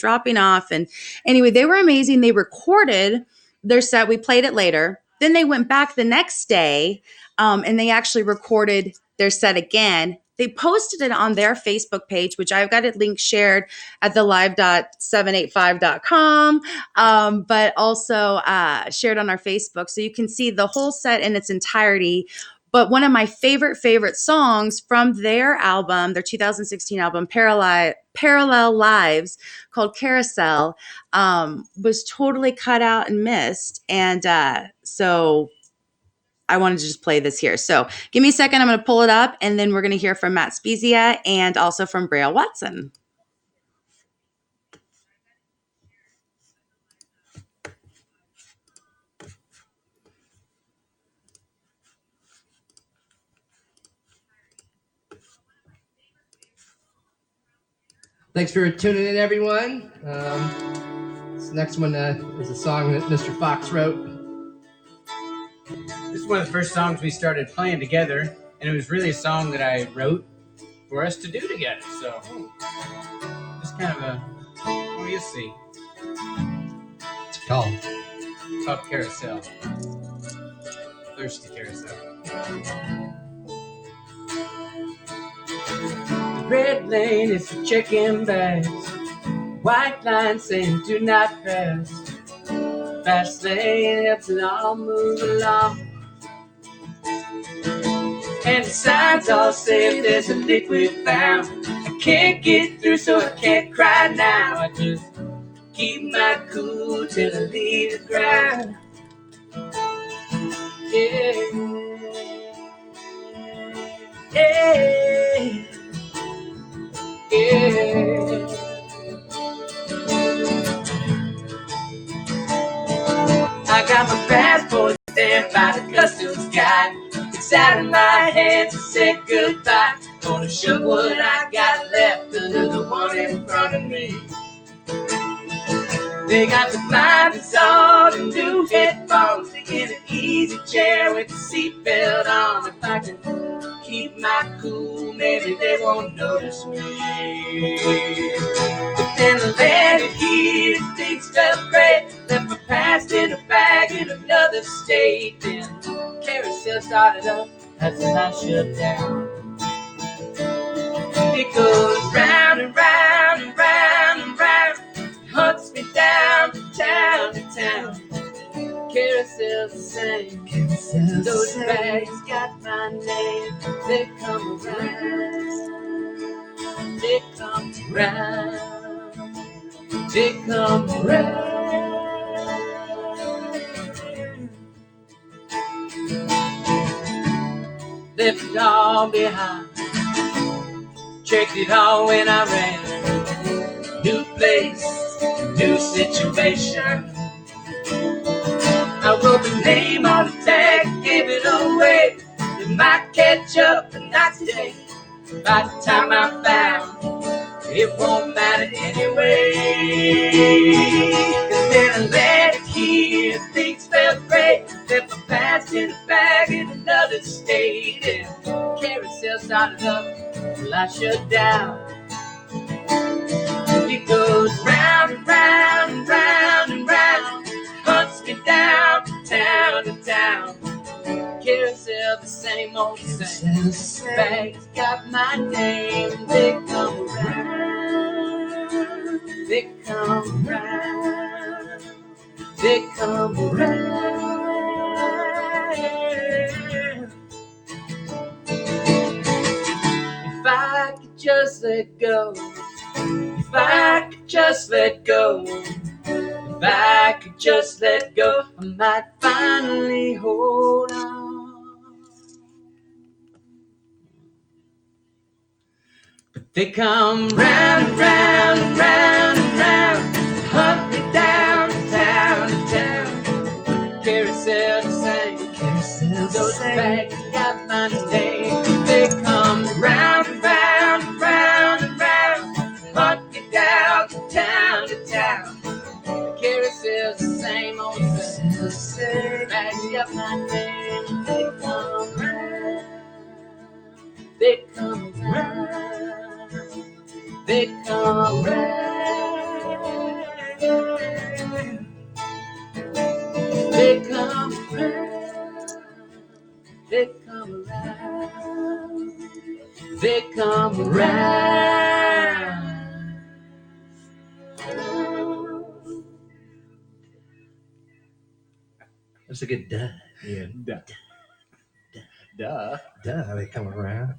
anyway, they were amazing. They recorded their set. We played it later. Then they went back the next day and they actually recorded their set again. They posted it on their Facebook page, which I've got a link shared at the live.785.com, but also shared on our Facebook. So you can see the whole set in its entirety. But one of my favorite songs from their album, their 2016 album, Parallel Lives, called Carousel, was totally cut out and missed. And so I wanted to just play this here. So give me a second. I'm going to pull it up, and then we're going to hear from Matt Spezia and also from Braille Watson. Thanks for tuning in, everyone. This next one is a song that Mr. Fox wrote. This is one of the first songs we started playing together, and it was really a song that I wrote for us to do together. So it's kind of a, oh, you'll see. It's called It's called Carousel. Thirsty Carousel. The red lane is for checking bags. White line saying do not pass. Fast lane helps it all move along. And the signs all say if there's a liquid found. I can't get through, so I can't cry now. I just keep my cool till I leave the ground. Yeah. Yeah. Yeah. I got my passport stamped by the customs guy. It's out of my hands to say goodbye. Gonna show what I got left under the one in front of me. They got the blinders on and new headphones. They in an easy chair with the seatbelt on. If I can keep my cool, maybe they won't notice me. But then I landed here, things felt great. Left my past in a bag in another state. Then carousel started up, that's when I shut down. It goes round and round and round and round. Hunts me down from town to town. Carousel's the same. Those bags got my name. They come around. They come around. They come around. Left it all behind. Checked it all when I ran. New place, new situation. I wrote the name on the tag, gave it away. It might catch up, but not today. By the time I found, it won't matter anyway. And then I landed here, things felt great. Left my past in a bag in another state. And carousel started up till I shut down. It goes round and round and round and round. Hunts me down from town to town. Carousel, the same old same. Bags got my name. They come around. They come around. They come around. If I could just let go. If I could just let go. If I could just let go, I might finally hold on. But they come round and round and round and round. Hunt me down to town to town. Carousel the same. Those bags got my name. They come round and round and round and round. Hunt me down to town to town. Carousel's the same old same. Bags got my name. They come round. They come round. They come round. They come round. They come around. They come around. That's a good duh. Yeah. Duh. Duh. Duh, they come around.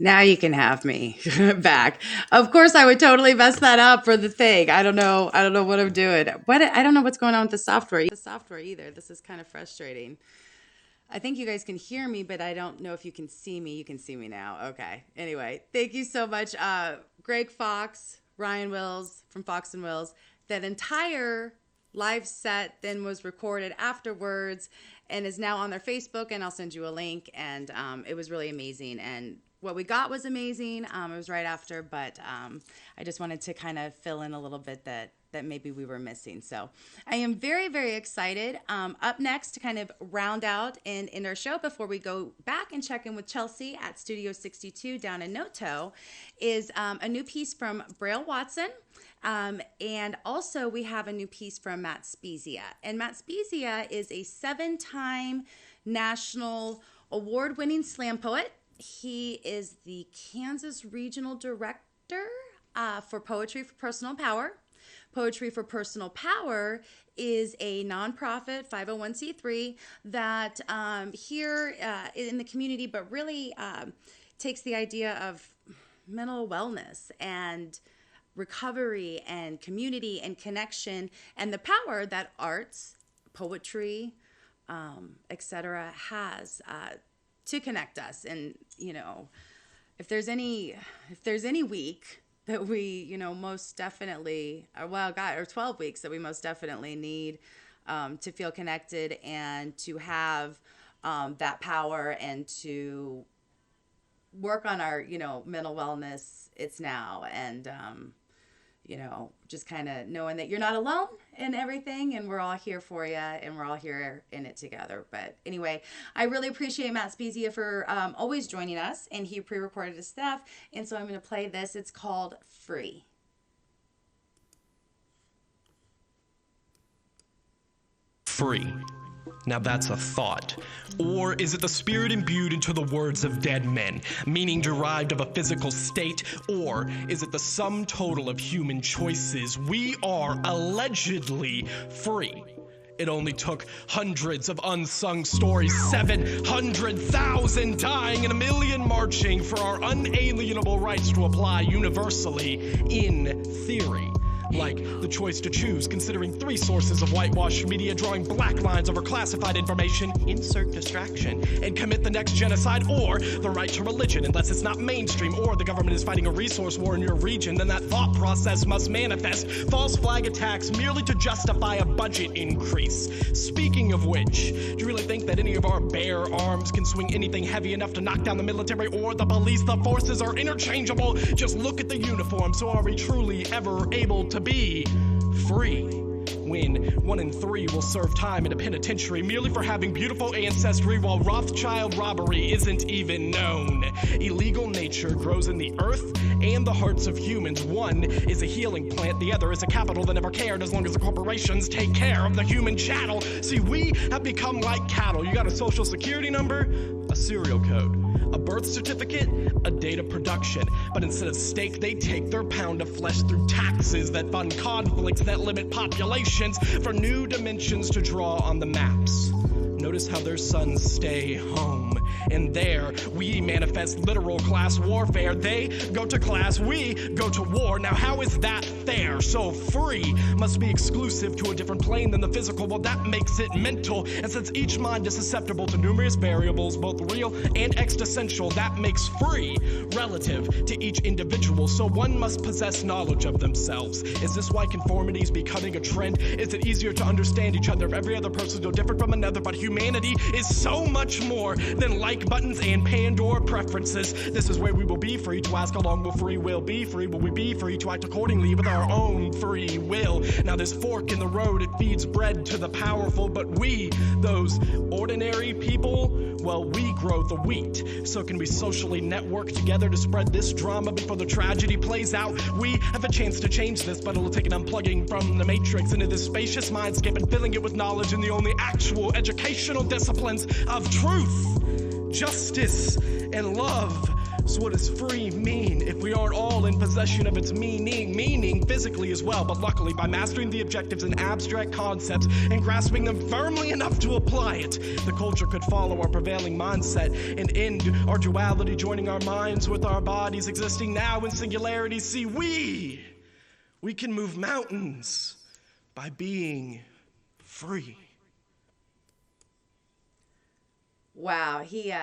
Now you can have me back. Of course, I would totally mess that up for the thing. I don't know what I'm doing. I don't know what's going on with the software. Either. This is kind of frustrating. I think you guys can hear me, but I don't know if you can see me. You can see me now. Okay. Anyway, thank you so much. Greg Fox, Ryan Wills from Fox and Wills. That entire live set then was recorded afterwards and is now on their Facebook, and I'll send you a link. And it was really amazing. And what we got was amazing. It was right after, but I just wanted to kind of fill in a little bit that maybe we were missing. So I am very, very excited. Up next, to kind of round out and end our show before we go back and check in with Chelsea at Studio 62 down in Noto, is a new piece from Braille Watson. And also we have a new piece from Matt Spezia. And Matt Spezia is a 7-time national award-winning slam poet. He is the Kansas Regional Director for Poetry for Personal Power. Poetry for Personal Power is a nonprofit 501c3 that here in the community, but really takes the idea of mental wellness and recovery and community and connection and the power that arts, poetry, etc. has to connect us. And if there's any week that we most definitely, or 12 weeks that we most definitely need to feel connected and to have that power and to work on our mental wellness, it's now. And just kind of knowing that you're not alone in everything, and we're all here for you, and we're all here in it together. But anyway, I really appreciate Matt Spezia for always joining us, and he pre-recorded his stuff, and so I'm going to play this. It's called Free. Free. Now that's a thought. Or is it the spirit imbued into the words of dead men, meaning derived of a physical state? Or is it the sum total of human choices? We are allegedly free. It only took hundreds of unsung stories, 700,000 dying and 1 million marching for our unalienable rights to apply universally in theory. Like the choice to choose, considering 3 sources of whitewashed media drawing black lines over classified information, insert distraction, and commit the next genocide, or the right to religion unless it's not mainstream, or the government is fighting a resource war in your region, then that thought process must manifest false flag attacks merely to justify a budget increase. Speaking of which, do you really think that any of our bare arms can swing anything heavy enough to knock down the military or the police? The forces are interchangeable. Just look at the uniform. So are we truly ever able to be free? When 1 in 3 will serve time in a penitentiary merely for having beautiful ancestry, while Rothschild robbery isn't even known. Illegal nature grows in the earth and the hearts of humans. One is a healing plant, the other is a capital that never cared as long as the corporations take care of the human chattel. See, we have become like cattle. You got a social security number, a serial code, a birth certificate, a date of production. But instead of steak, they take their pound of flesh through taxes that fund conflicts that limit populations for new dimensions to draw on the maps. Notice how their sons stay home. And there, we manifest literal class warfare. They go to class, we go to war. Now, how is that fair? So free must be exclusive to a different plane than the physical. Well, that makes it mental. And since each mind is susceptible to numerous variables, both real and existential, that makes free relative to each individual. So one must possess knowledge of themselves. Is this why conformity is becoming a trend? Is it easier to understand each other if every other person is no different from another? But humanity is so much more than like buttons and Pandora preferences. This is where we will be free to ask how long will free will be free. Will we be free to act accordingly with our own free will? Now this fork in the road, it feeds bread to the powerful, but we, those ordinary people, well, we grow the wheat. So can we socially network together to spread this drama before the tragedy plays out? We have a chance to change this, but it'll take an unplugging from the matrix into this spacious mindscape and filling it with knowledge and the only actual educational disciplines of truth, justice, and love. So what does free mean if we aren't all in possession of its meaning physically as well? But luckily, by mastering the objectives and abstract concepts and grasping them firmly enough to apply it, the culture could follow our prevailing mindset and end our duality, joining our minds with our bodies, existing now in singularity. See, we can move mountains by being free. Wow, he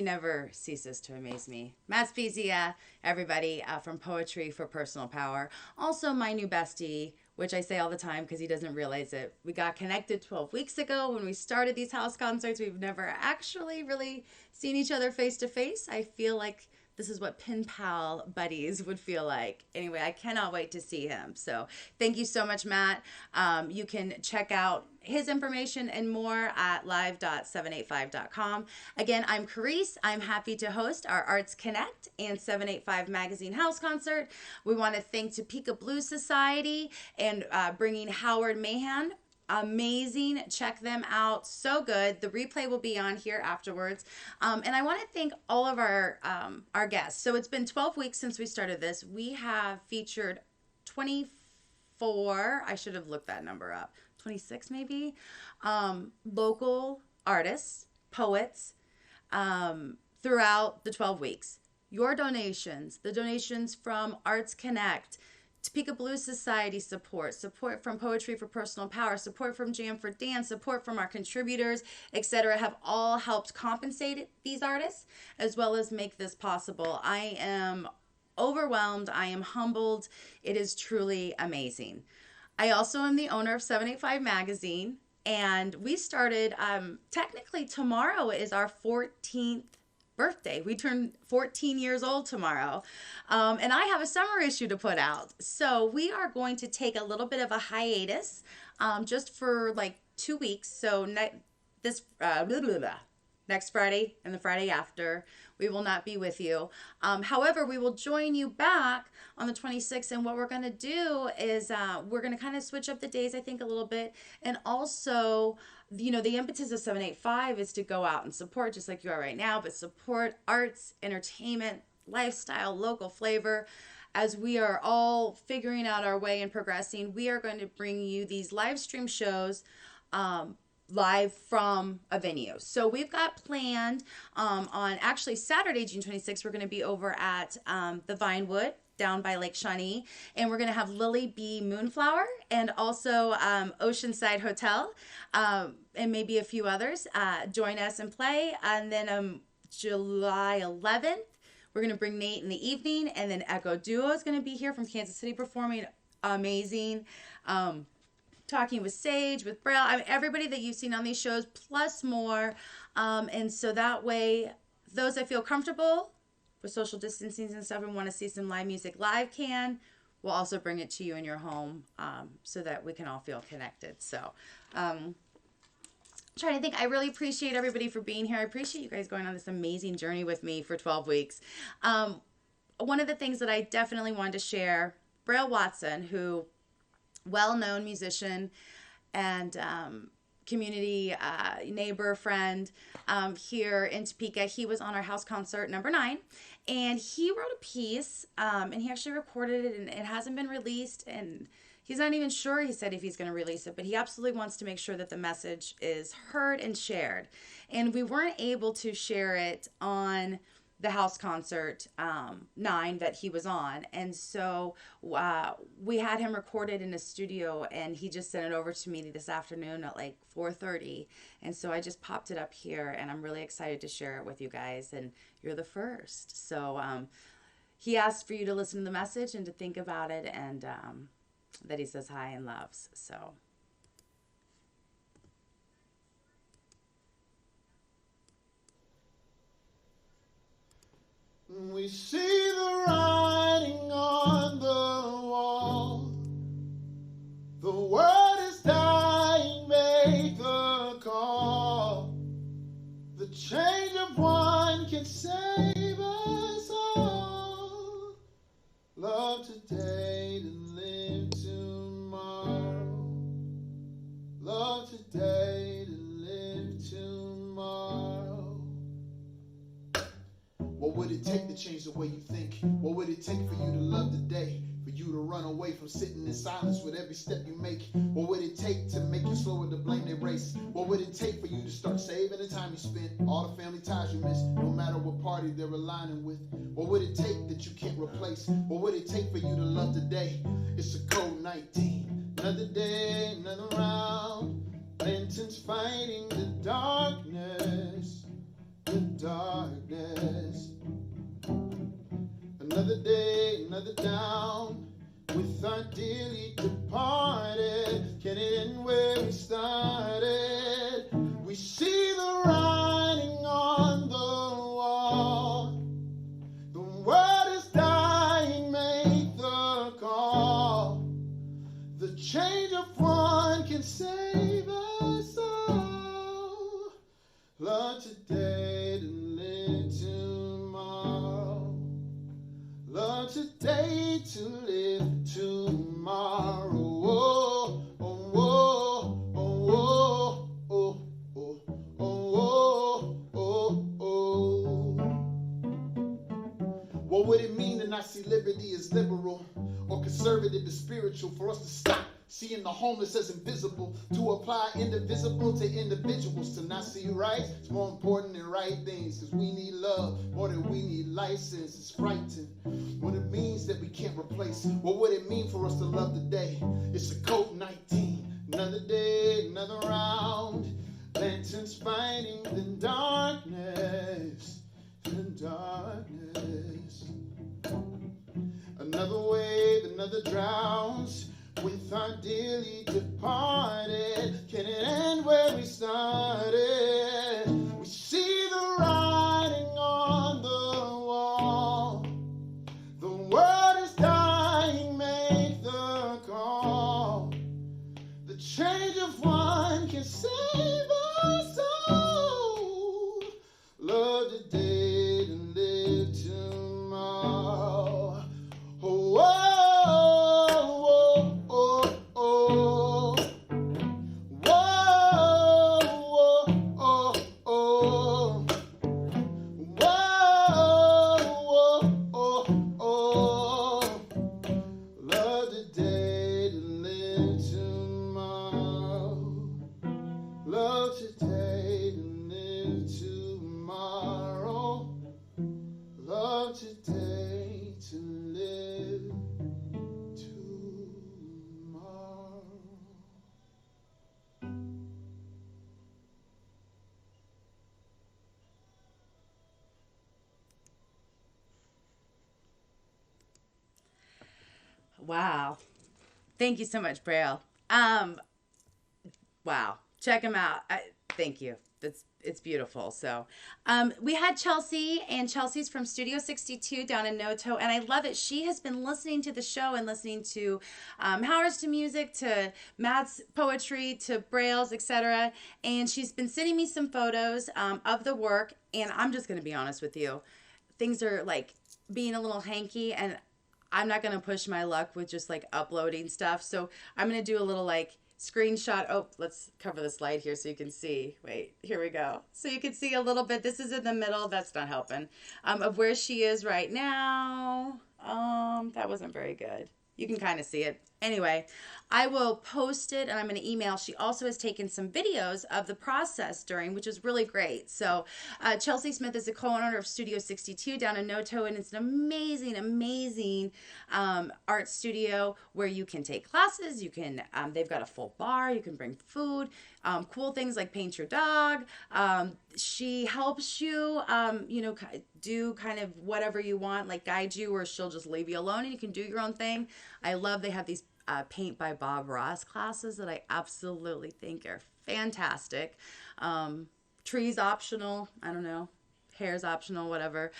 never ceases to amaze me. Matt Spezia, everybody, from Poetry for Personal Power. Also my new bestie, which I say all the time because he doesn't realize it. We got connected 12 weeks ago when we started these house concerts. We've never actually really seen each other face to face. I feel like this is what pen pal buddies would feel like. Anyway, I cannot wait to see him. So thank you so much, Matt. You can check out his information and more at live.785.com. Again, I'm Carice. I'm happy to host our Arts Connect and 785 Magazine House Concert. We want to thank Topeka Blues Society and bringing Howard Mahan. Amazing. Check them out. So good. The replay will be on here afterwards. And I want to thank all of our guests. So it's been 12 weeks since we started this. We have featured 24, I should have looked that number up, 26 maybe, local artists, poets, throughout the 12 weeks. Your donations, the donations from Arts Connect, Topeka Blues Society support from Poetry for Personal Power, support from Jam for Dance, support from our contributors, etc., have all helped compensate these artists as well as make this possible. I am overwhelmed. I am humbled. It is truly amazing. I also am the owner of 785 Magazine, and we started, technically tomorrow is our 14th birthday. We turn 14 years old tomorrow. And I have a summer issue to put out. So we are going to take a little bit of a hiatus just for like 2 weeks. So next Friday and the Friday after, we will not be with you. However, we will join you back on the 26th. And what we're going to do is we're going to kind of switch up the days, I think, a little bit. And also, you know, the impetus of 785 is to go out and support, just like you are right now, but support arts, entertainment, lifestyle, local flavor. As we are all figuring out our way and progressing, we are going to bring you these live stream shows live from a venue. So we've got planned on actually Saturday, June 26th, we're going to be over at the Vinewood down by Lake Shawnee, and we're going to have Lily B. Moonflower and also Oceanside Hotel and maybe a few others join us and play. And then July 11th, we're going to bring Nate in the evening, and then Echo Duo is going to be here from Kansas City performing amazing. Talking with Sage, with Braille, I mean, everybody that you've seen on these shows, plus more. And so that way, those that feel comfortable with social distancing and stuff and want to see some live music live we'll also bring it to you in your home so that we can all feel connected. So trying to think, I really appreciate everybody for being here. I appreciate you guys going on this amazing journey with me for 12 weeks. One of the things that I definitely wanted to share, Braille Watson, who well-known musician and community neighbor friend here in Topeka. He was on our house concert number 9, and he wrote a piece and he actually recorded it, and it hasn't been released, and he's not even sure, he said, if he's going to release it, but he absolutely wants to make sure that the message is heard and shared. And we weren't able to share it on the house concert 9 that he was on, and so we had him recorded in a studio, and he just sent it over to me this afternoon at like 4:30, and so I just popped it up here, and I'm really excited to share it with you guys, and you're the first. So he asked for you to listen to the message and to think about it, and that he says hi and loves. So we see the writing on the wall. The world is dying, make the call. The change of one can save us all. Love today to live tomorrow. Love today to live tomorrow. What would it take to way you think? What would it take for you to love today? For you to run away from sitting in silence with every step you make? What would it take to make you slower to blame their race? What would it take for you to start saving the time you spent? All the family ties you miss, no matter what party they're aligning with. What would it take that you can't replace? What would it take for you to love today? It's a cold 19. Another day, another round. Lanterns fighting the darkness. The darkness. Another day, another down. With our dearly departed, can it end where we started? We see the writing on the wall. The world is dying, make the call. The change of one can save us all. Love today to live tomorrow. Love today to live tomorrow. Oh, oh, oh, oh, oh, oh, oh, oh, oh, oh. What would it mean to not see liberty as liberal or conservative as spiritual? For us to stop seeing the homeless as invisible, to apply indivisible to individuals, to not see right. It's more important than right things, because we need love more than we need license. It's frightening what it means that we can't replace. What would it mean for us to love today? It's a cold 19. Another day, another round. Lanterns fighting the darkness. The darkness. Another wave, another drowns. With our dearly departed, can it end where we started? We see the writing on the wall. The world is dying, make the call. The change of one can save us all. Love today to live tomorrow. Oh, oh. Wow. Thank you so much, Braille. Wow. Check him out. Thank you. It's beautiful. So we had Chelsea, and Chelsea's from Studio 62 down in Noto, and I love it. She has been listening to the show and listening to Howard's to music, to Matt's poetry, to Braille's, etc. And she's been sending me some photos of the work, and I'm just going to be honest with you. Things are like being a little hanky, and I'm not going to push my luck with just like uploading stuff. So I'm going to do a little like screenshot. Oh, let's cover the slide here so you can see. Wait, here we go. So you can see a little bit. This is in the middle. That's not helping. Of where she is right now. That wasn't very good. You can kind of see it. Anyway, I will post it and I'm going to email. She also has taken some videos of the process during, which is really great. So Chelsea Smith is a co-owner of Studio 62 down in Noto, and it's an amazing, amazing art studio where you can take classes. You can, they've got a full bar. You can bring food, cool things like paint your dog. She helps you, you know, do kind of whatever you want, like guide you, or she'll just leave you alone and you can do your own thing. I love they have these Paint by Bob Ross classes that I absolutely think are fantastic. Trees optional, I don't know. Hair's optional, whatever.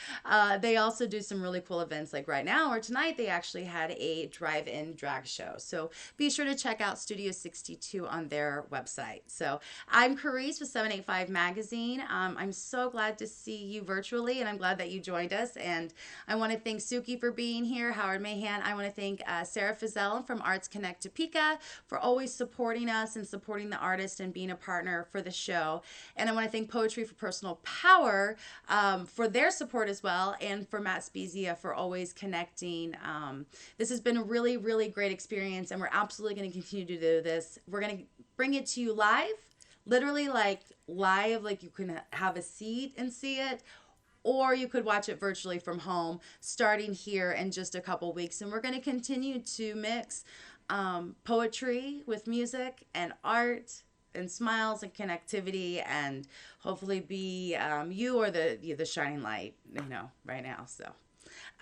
They also do some really cool events, like right now or tonight they actually had a drive-in drag show. So be sure to check out Studio 62 on their website. So I'm Carice with 785 Magazine. I'm so glad to see you virtually, and I'm glad that you joined us. And I want to thank Suki for being here, Howard Mahan. I want to thank Sarah Fizell from Arts Connect Topeka for always supporting us and supporting the artist and being a partner for the show. And I want to thank Poetry for Personal Power for their support as well, and for Matt Spezia for always connecting. This has been a really, really great experience, and we're absolutely going to continue to do this. We're going to bring it to you live, literally like live, like you can have a seat and see it, or you could watch it virtually from home starting here in just a couple weeks. And we're going to continue to mix poetry with music and art and smiles and connectivity, and hopefully be you or the shining light, right now. So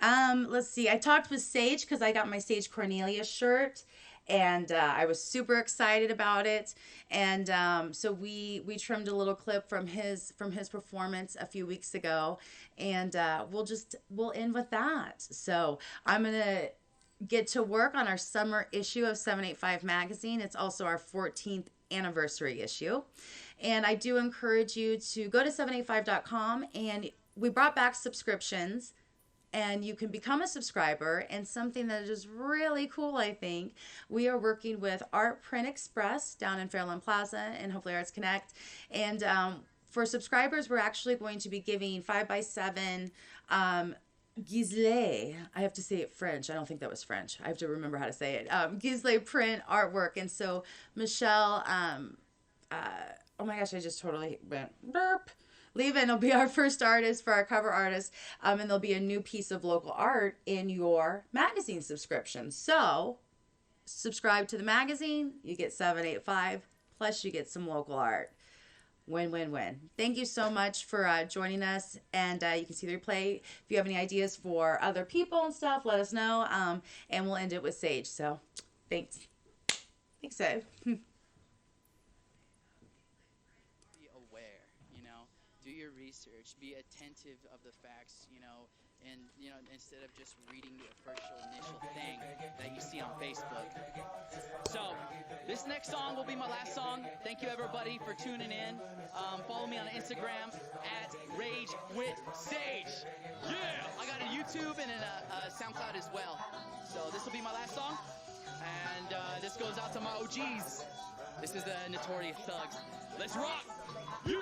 let's see, I talked with Sage because I got my Sage Cornelia shirt, and I was super excited about it. And so we trimmed a little clip from his performance a few weeks ago, and we'll end with that. So I'm gonna get to work on our summer issue of 785 magazine. It's also our 14th anniversary issue, and I do encourage you to go to 785.com, and we brought back subscriptions, and you can become a subscriber. And something that is really cool, I think, we are working with Art Print Express down in Fairland Plaza and Hopefully Arts Connect, and for subscribers we're actually going to be giving 5x7 Gisley, I have to say it French. I don't think that was French. I have to remember how to say it. Gisley print artwork. And so Michelle, oh my gosh, I just totally went burp. Levin will be our first artist for our cover artist. And there'll be a new piece of local art in your magazine subscription. So subscribe to the magazine, you get 785, plus you get some local art. Win, win, win. Thank you so much for joining us. And you can see the replay. If you have any ideas for other people and stuff, let us know. And we'll end it with Sage. So thanks. Thanks, Dave. Be aware, do your research, be attentive of the facts, and instead of just reading the initial thing that you see on Facebook. So this next song will be my last song. Thank you everybody for tuning in. Follow me on Instagram at RageWithSage. Yeah, I got a YouTube and a SoundCloud as well. So this will be my last song, and this goes out to my OGs. This is the Notorious Thugs. Let's rock. Yeah.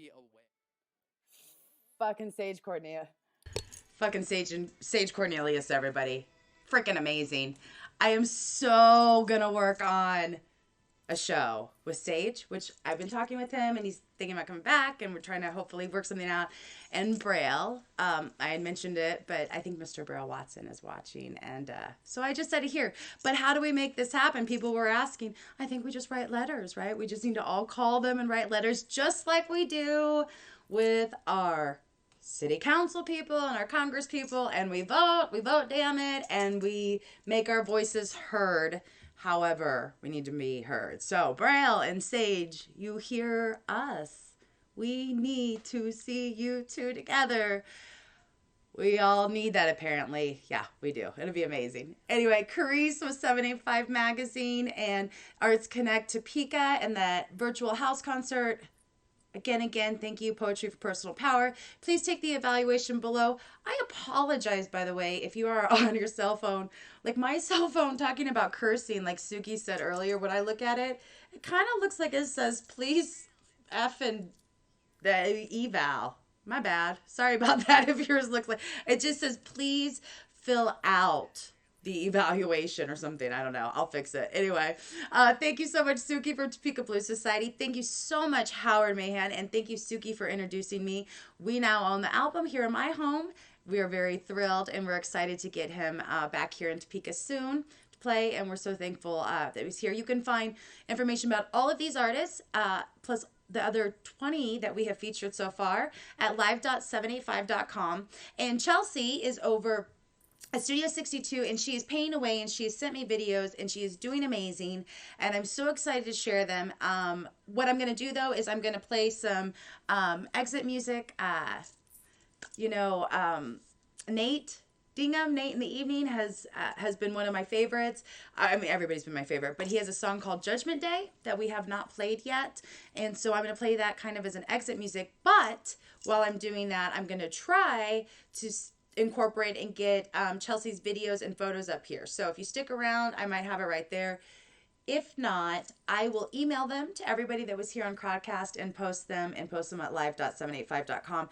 be aware. Fucking Sage Cornelia. Fucking Sage Cornelius, everybody. Freaking amazing. I am so gonna work on a show with Sage, which I've been talking with him, and he's thinking about coming back, and we're trying to hopefully work something out. And Braille, I had mentioned it, but I think Mr. Braille Watson is watching, and so I just said it here. But how do we make this happen? People were asking. I think we just write letters, right? We just need to all call them and write letters, just like we do with our city council people and our Congress people, and we vote, damn it, and we make our voices heard. However, we need to be heard. So, Braille and Sage, you hear us. We need to see you two together. We all need that, apparently. Yeah, we do. It'll be amazing. Anyway, Carice with 785 Magazine and Arts Connect Topeka and that virtual house concert. Again, thank you, Poetry for Personal Power. Please take the evaluation below. I apologize, by the way, if you are on your cell phone. Like my cell phone talking about cursing, like Suki said earlier, when I look at it, it kind of looks like it says, please F and the eval. My bad. Sorry about that if yours looks like, it just says, please fill out the evaluation or something. I don't know. I'll fix it. Anyway, thank you so much, Suki, for Topeka Blues Society. Thank you so much, Howard Mahan. And thank you, Suki, for introducing me. We now own the album here in my home. We are very thrilled, and we're excited to get him back here in Topeka soon to play. And we're so thankful that he's here. You can find information about all of these artists, plus the other 20 that we have featured so far at live.785.com. And Chelsea is over at Studio 62, and she is paying away, and she has sent me videos, and she is doing amazing, and I'm so excited to share them. What I'm going to do, though, is I'm going to play some exit music. Nate Dingham, Nate in the Evening, has been one of my favorites. I mean, everybody's been my favorite, but he has a song called Judgment Day that we have not played yet, and so I'm going to play that kind of as an exit music, but while I'm doing that, I'm going to try to incorporate and get Chelsea's videos and photos up here. So if you stick around, I might have it right there. If not, I will email them to everybody that was here on Crowdcast and post them at live.785.com.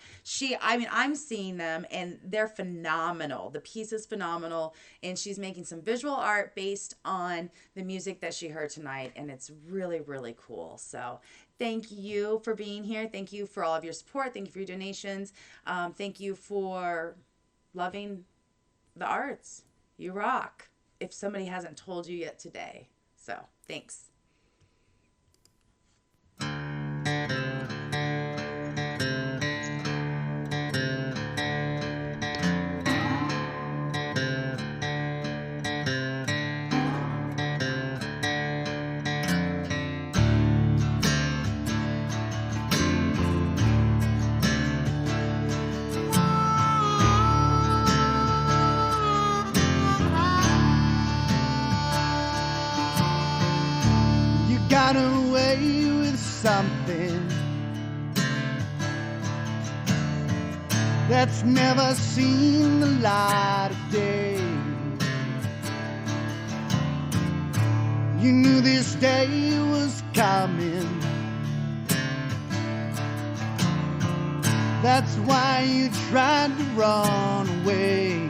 I'm seeing them and they're phenomenal. The piece is phenomenal, and she's making some visual art based on the music that she heard tonight, and it's really, really cool. So thank you for being here. Thank you for all of your support. Thank you for your donations. Thank you for loving the arts. You rock. If somebody hasn't told you yet today. So, thanks. Got away with something that's never seen the light of day. You knew this day was coming. That's why you tried to run away.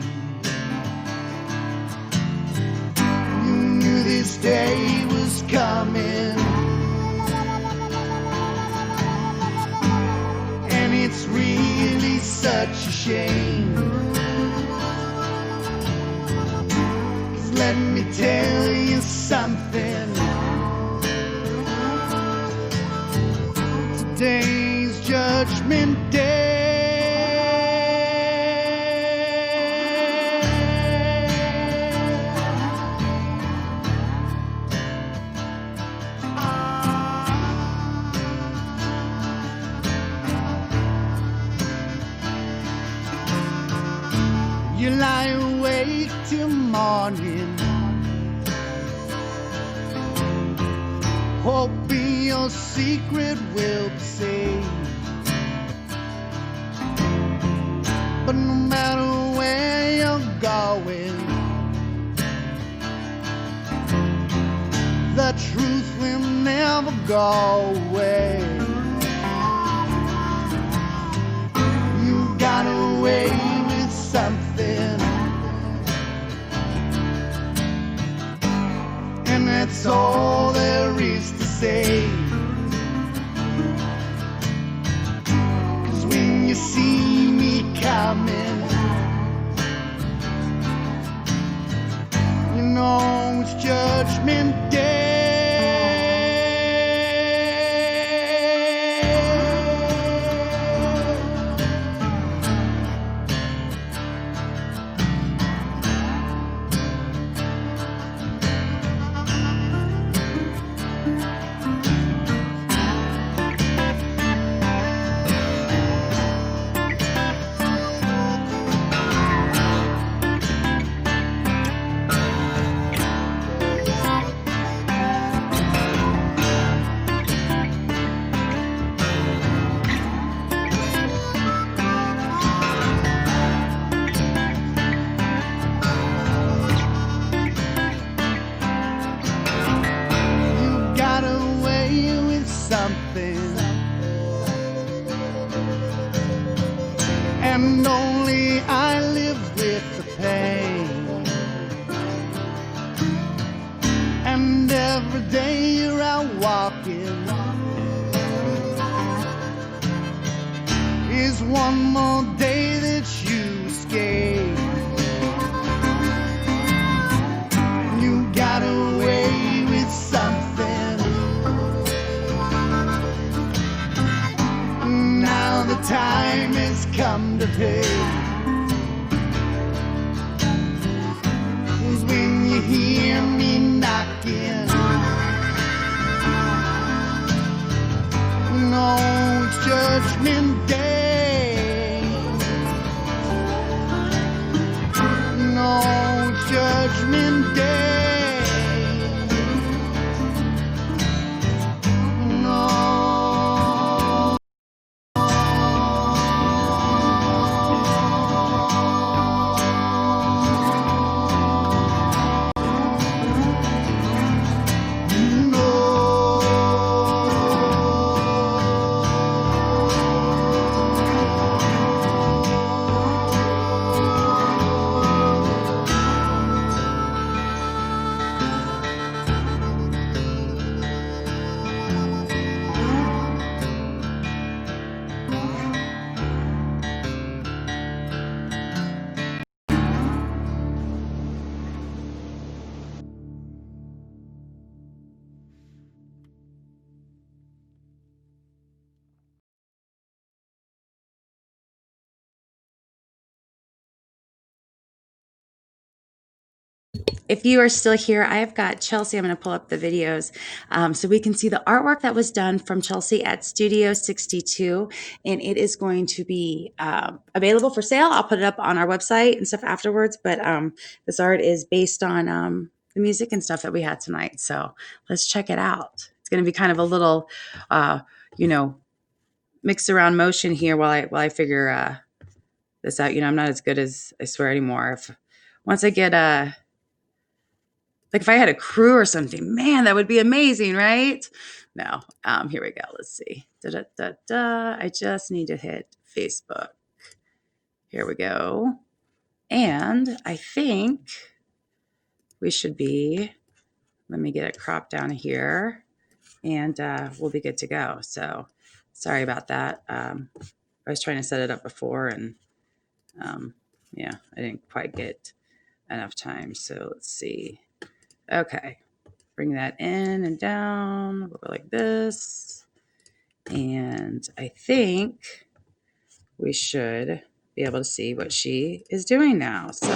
You knew this day was coming. And it's really such a shame. 'Cause let me tell you something. Today's Judgment Day. You lie awake till morning, hoping your secret will be safe. But no matter where you're going, the truth will never go away. 'Cause when you see me coming, you know it's Judgment Day. You got away with something, and only I live with the pain. And every day you're out walking is one more day that you escape. You got away with something. Now the time has come to pay. 'Cause when you hear me knocking, no, it's Judgment Day. No, it's Judgment Day. No. If you are still here, I've got Chelsea. I'm going to pull up the videos so we can see the artwork that was done from Chelsea at Studio 62. And it is going to be available for sale. I'll put it up on our website and stuff afterwards. But this art is based on the music and stuff that we had tonight. So let's check it out. It's going to be kind of a little, mixed around motion here while I figure this out. I'm not as good as I swear anymore. Once I get like if I had a crew or something, man, that would be amazing, right? No. Here we go. Let's see. I just need to hit Facebook. Here we go. And I think we should be, let me get it cropped down here, and we'll be good to go. So sorry about that. I was trying to set it up before, and yeah, I didn't quite get enough time. So let's see. Okay, bring that in and down, a little bit like this. And I think we should be able to see what she is doing now. So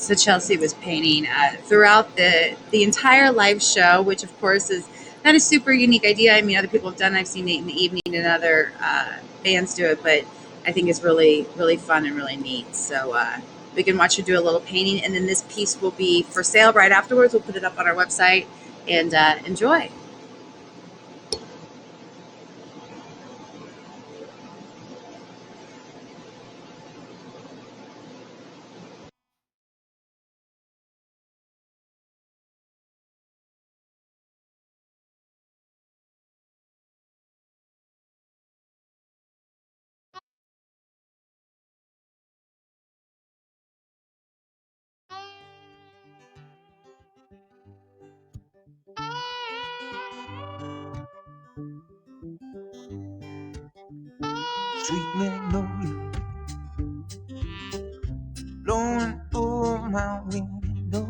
So Chelsea was painting throughout the entire live show, which of course is not a super unique idea. I mean, other people have done it. I've seen Nate in the Evening and other bands do it, but I think it's really, really fun and really neat. So We can watch her do a little painting, and then this piece will be for sale right afterwards. We'll put it up on our website, and enjoy. Sweet magnolia blowing through my window.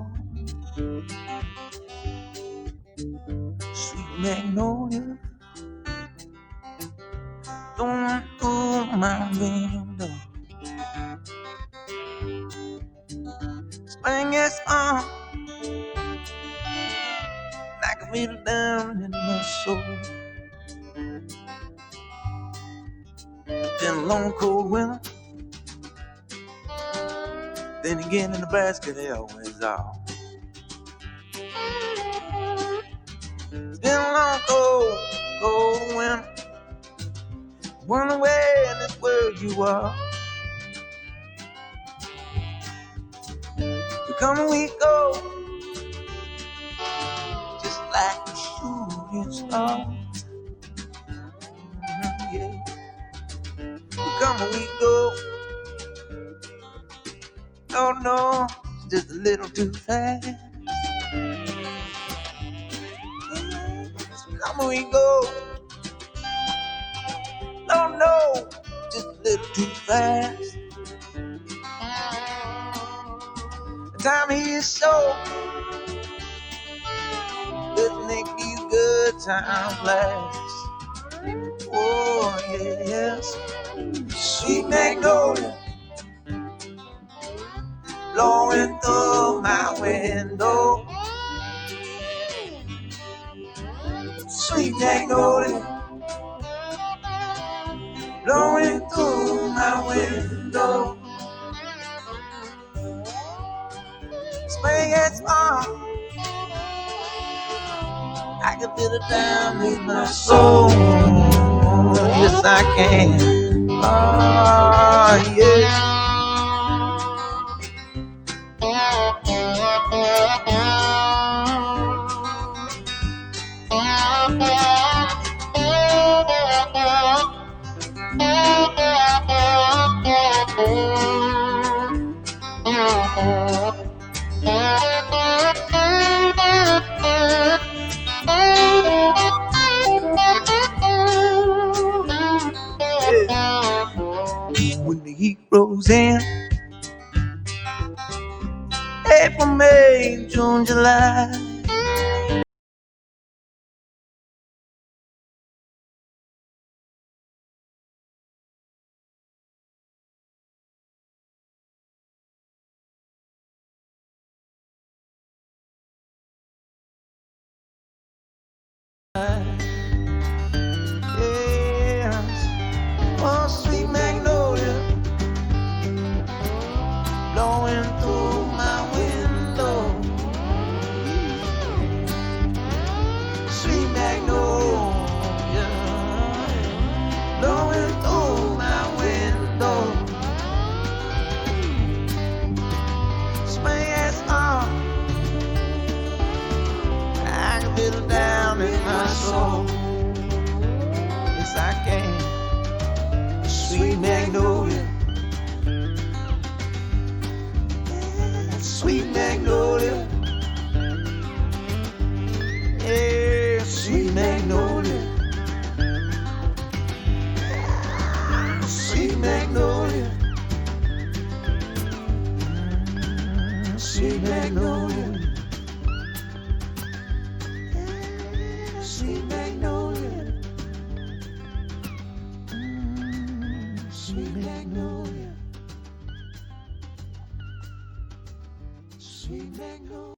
Sweet magnolia blowing through my window. Spring is on, like a needle down in my soul. Been a long cold winter, then again in Nebraska they always are. It's been a long cold winter. Wonder where in this world you are. We come and we go, just like a shooting star. Yeah. We come and we go. Oh no, it's just a little too fast. So come and we go. Oh no, just a little too fast. The time here is so let's make these good times last. Oh yes, sweet magnolia blowing through my window. Sweet magnolia blowing through my window. Spring is on, I can feel it down in my soul. Yes, I can. Oh, yeah. When the heat rolls in, April, May, June, July. Yes, oh sweet magnolia blowing through my window. Sweet magnolia blowing through my window. Spring is on, I can feel it down in my soul. Yes, I can. Sweet magnolia, sweet magnolia, yeah, sweet magnolia, sweet magnolia, sweet magnolia, sweet magnolia, sweet magnolia, sweet magnolia.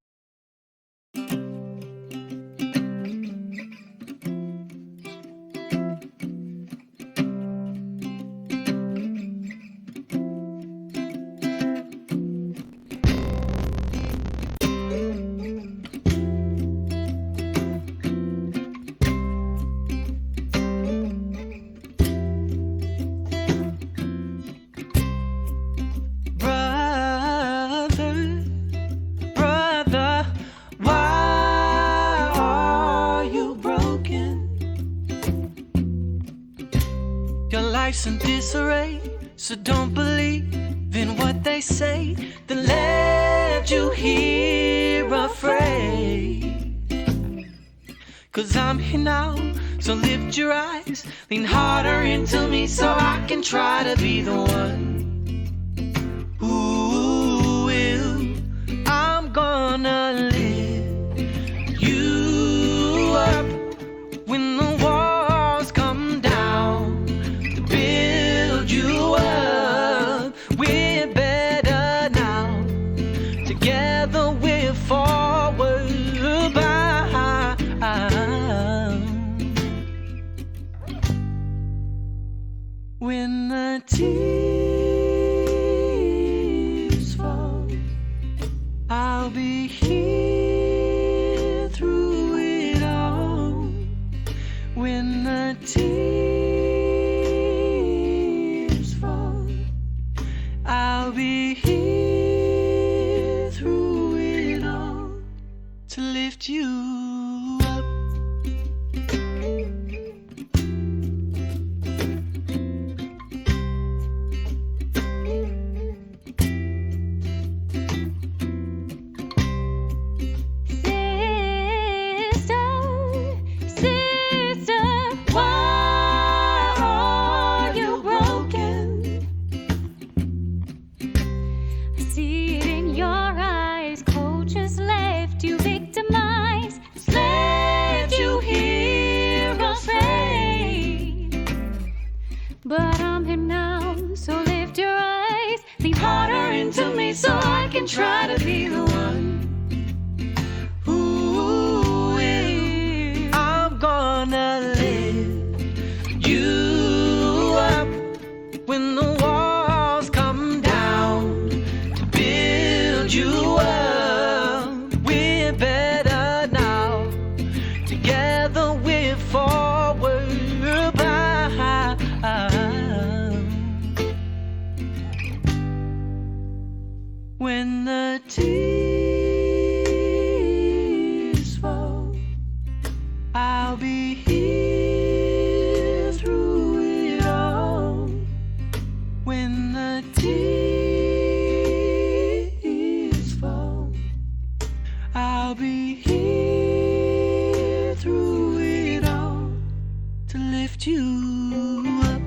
life's in disarray, so don't believe in what they say. Then let you here afraid. 'Cause I'm here now, so lift your eyes, lean harder into me so I can try to be the one who will. I'm gonna lift you up when the walls come down to build you up. We're better now, together we're forward bound. When the tears fall, I'll be here through it all. When the tears fall, I'll be here through it all to lift you up. Sister, why are you broken? I see it in your eyes. Culture's left you victimized, left you here afraid. But I'm here now, so lift your eyes, lean harder into me so I can try to be the one Who will? I'm gonna lift you up when the walls come down to build you up. We're better now, together we're forward bound. When the tears fall, I'll be here through it all. When the tears fall, I'll be here through it all to lift you up.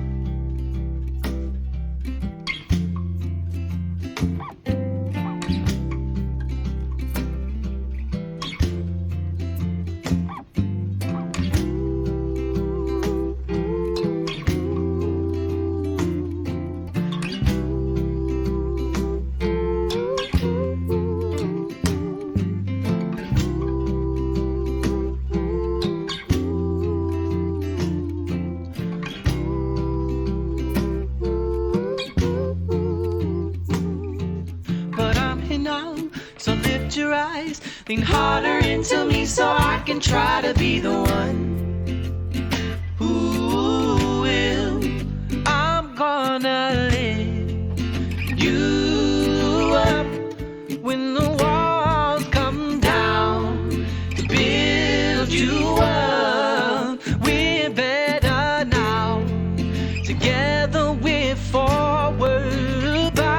But I'm here now, so lift your eyes, lean harder into me so I can try to be the one who will. I'm gonna lift you up when the walls come down to build you up. We're better now, together we're forward bound.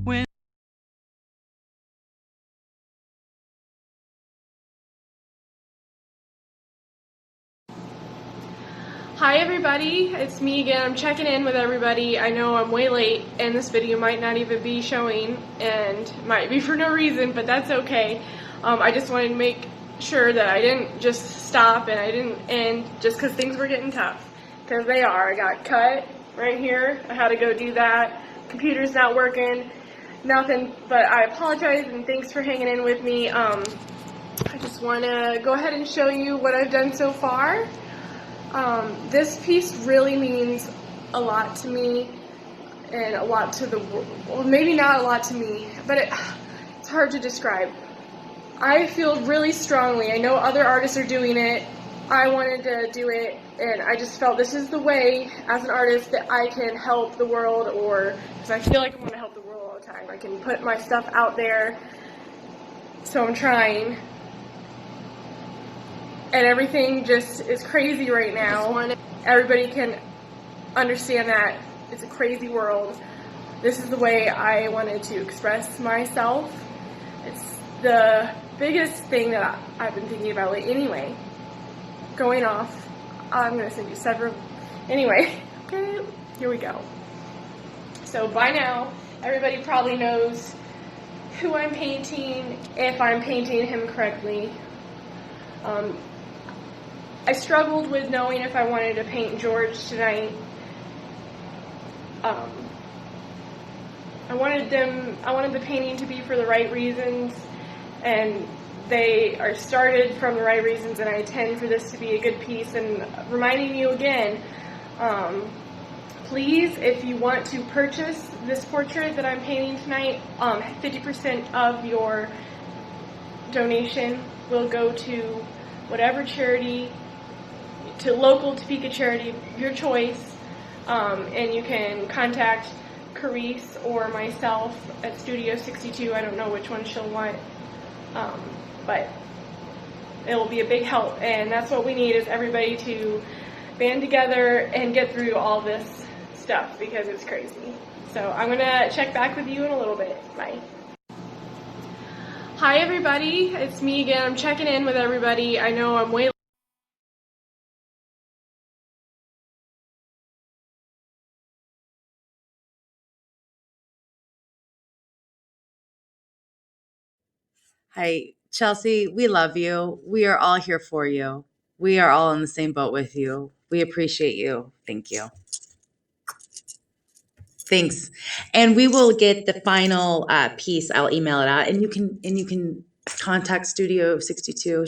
When Hi everybody, it's me again. I'm checking in with everybody. I know I'm way late and this video might not even be showing and might be for no reason, but that's okay. I just wanted to make sure that I didn't just stop and I didn't end just because things were getting tough, because they are. I got cut right here. I had to go do that. Computer's not working. Nothing, but I apologize and thanks for hanging in with me. I just want to go ahead and show you what I've done so far. This piece really means a lot to me and a lot to the world. Well, maybe not a lot to me, but it's hard to describe. I feel really strongly. I know other artists are doing it. I wanted to do it, and I just felt this is the way, as an artist, that I can help the world, or because I feel like I want to help the world all the time. I can put my stuff out there, so I'm trying. and everything just is crazy right now. Everybody can understand that it's a crazy world. This is the way I wanted to express myself. It's the biggest thing that I've been thinking about lately. Anyway, going off. I'm going to send you several. Anyway, okay, here we go. So by now, everybody probably knows who I'm painting, if I'm painting him correctly. I struggled with knowing if I wanted to paint George tonight. I wanted the painting to be for the right reasons, and they are started from the right reasons, and I intend for this to be a good piece. And reminding you again, please, if you want to purchase this portrait that I'm painting tonight, 50% of your donation will go to whatever charity, to local Topeka charity, your choice, and you can contact Carice or myself at Studio 62. I don't know which one she'll want, but it will be a big help, and that's what we need, is everybody to band together and get through all this stuff, because it's crazy. So I'm going to check back with you in a little bit. Bye. Hi everybody, it's me again. I'm checking in with everybody. I know I'm way Hi, Chelsea, we love you. We are all here for you. We are all in the same boat with you. We appreciate you. Thank you. Thanks. And we will get the final piece. I'll email it out, and you can contact Studio 62.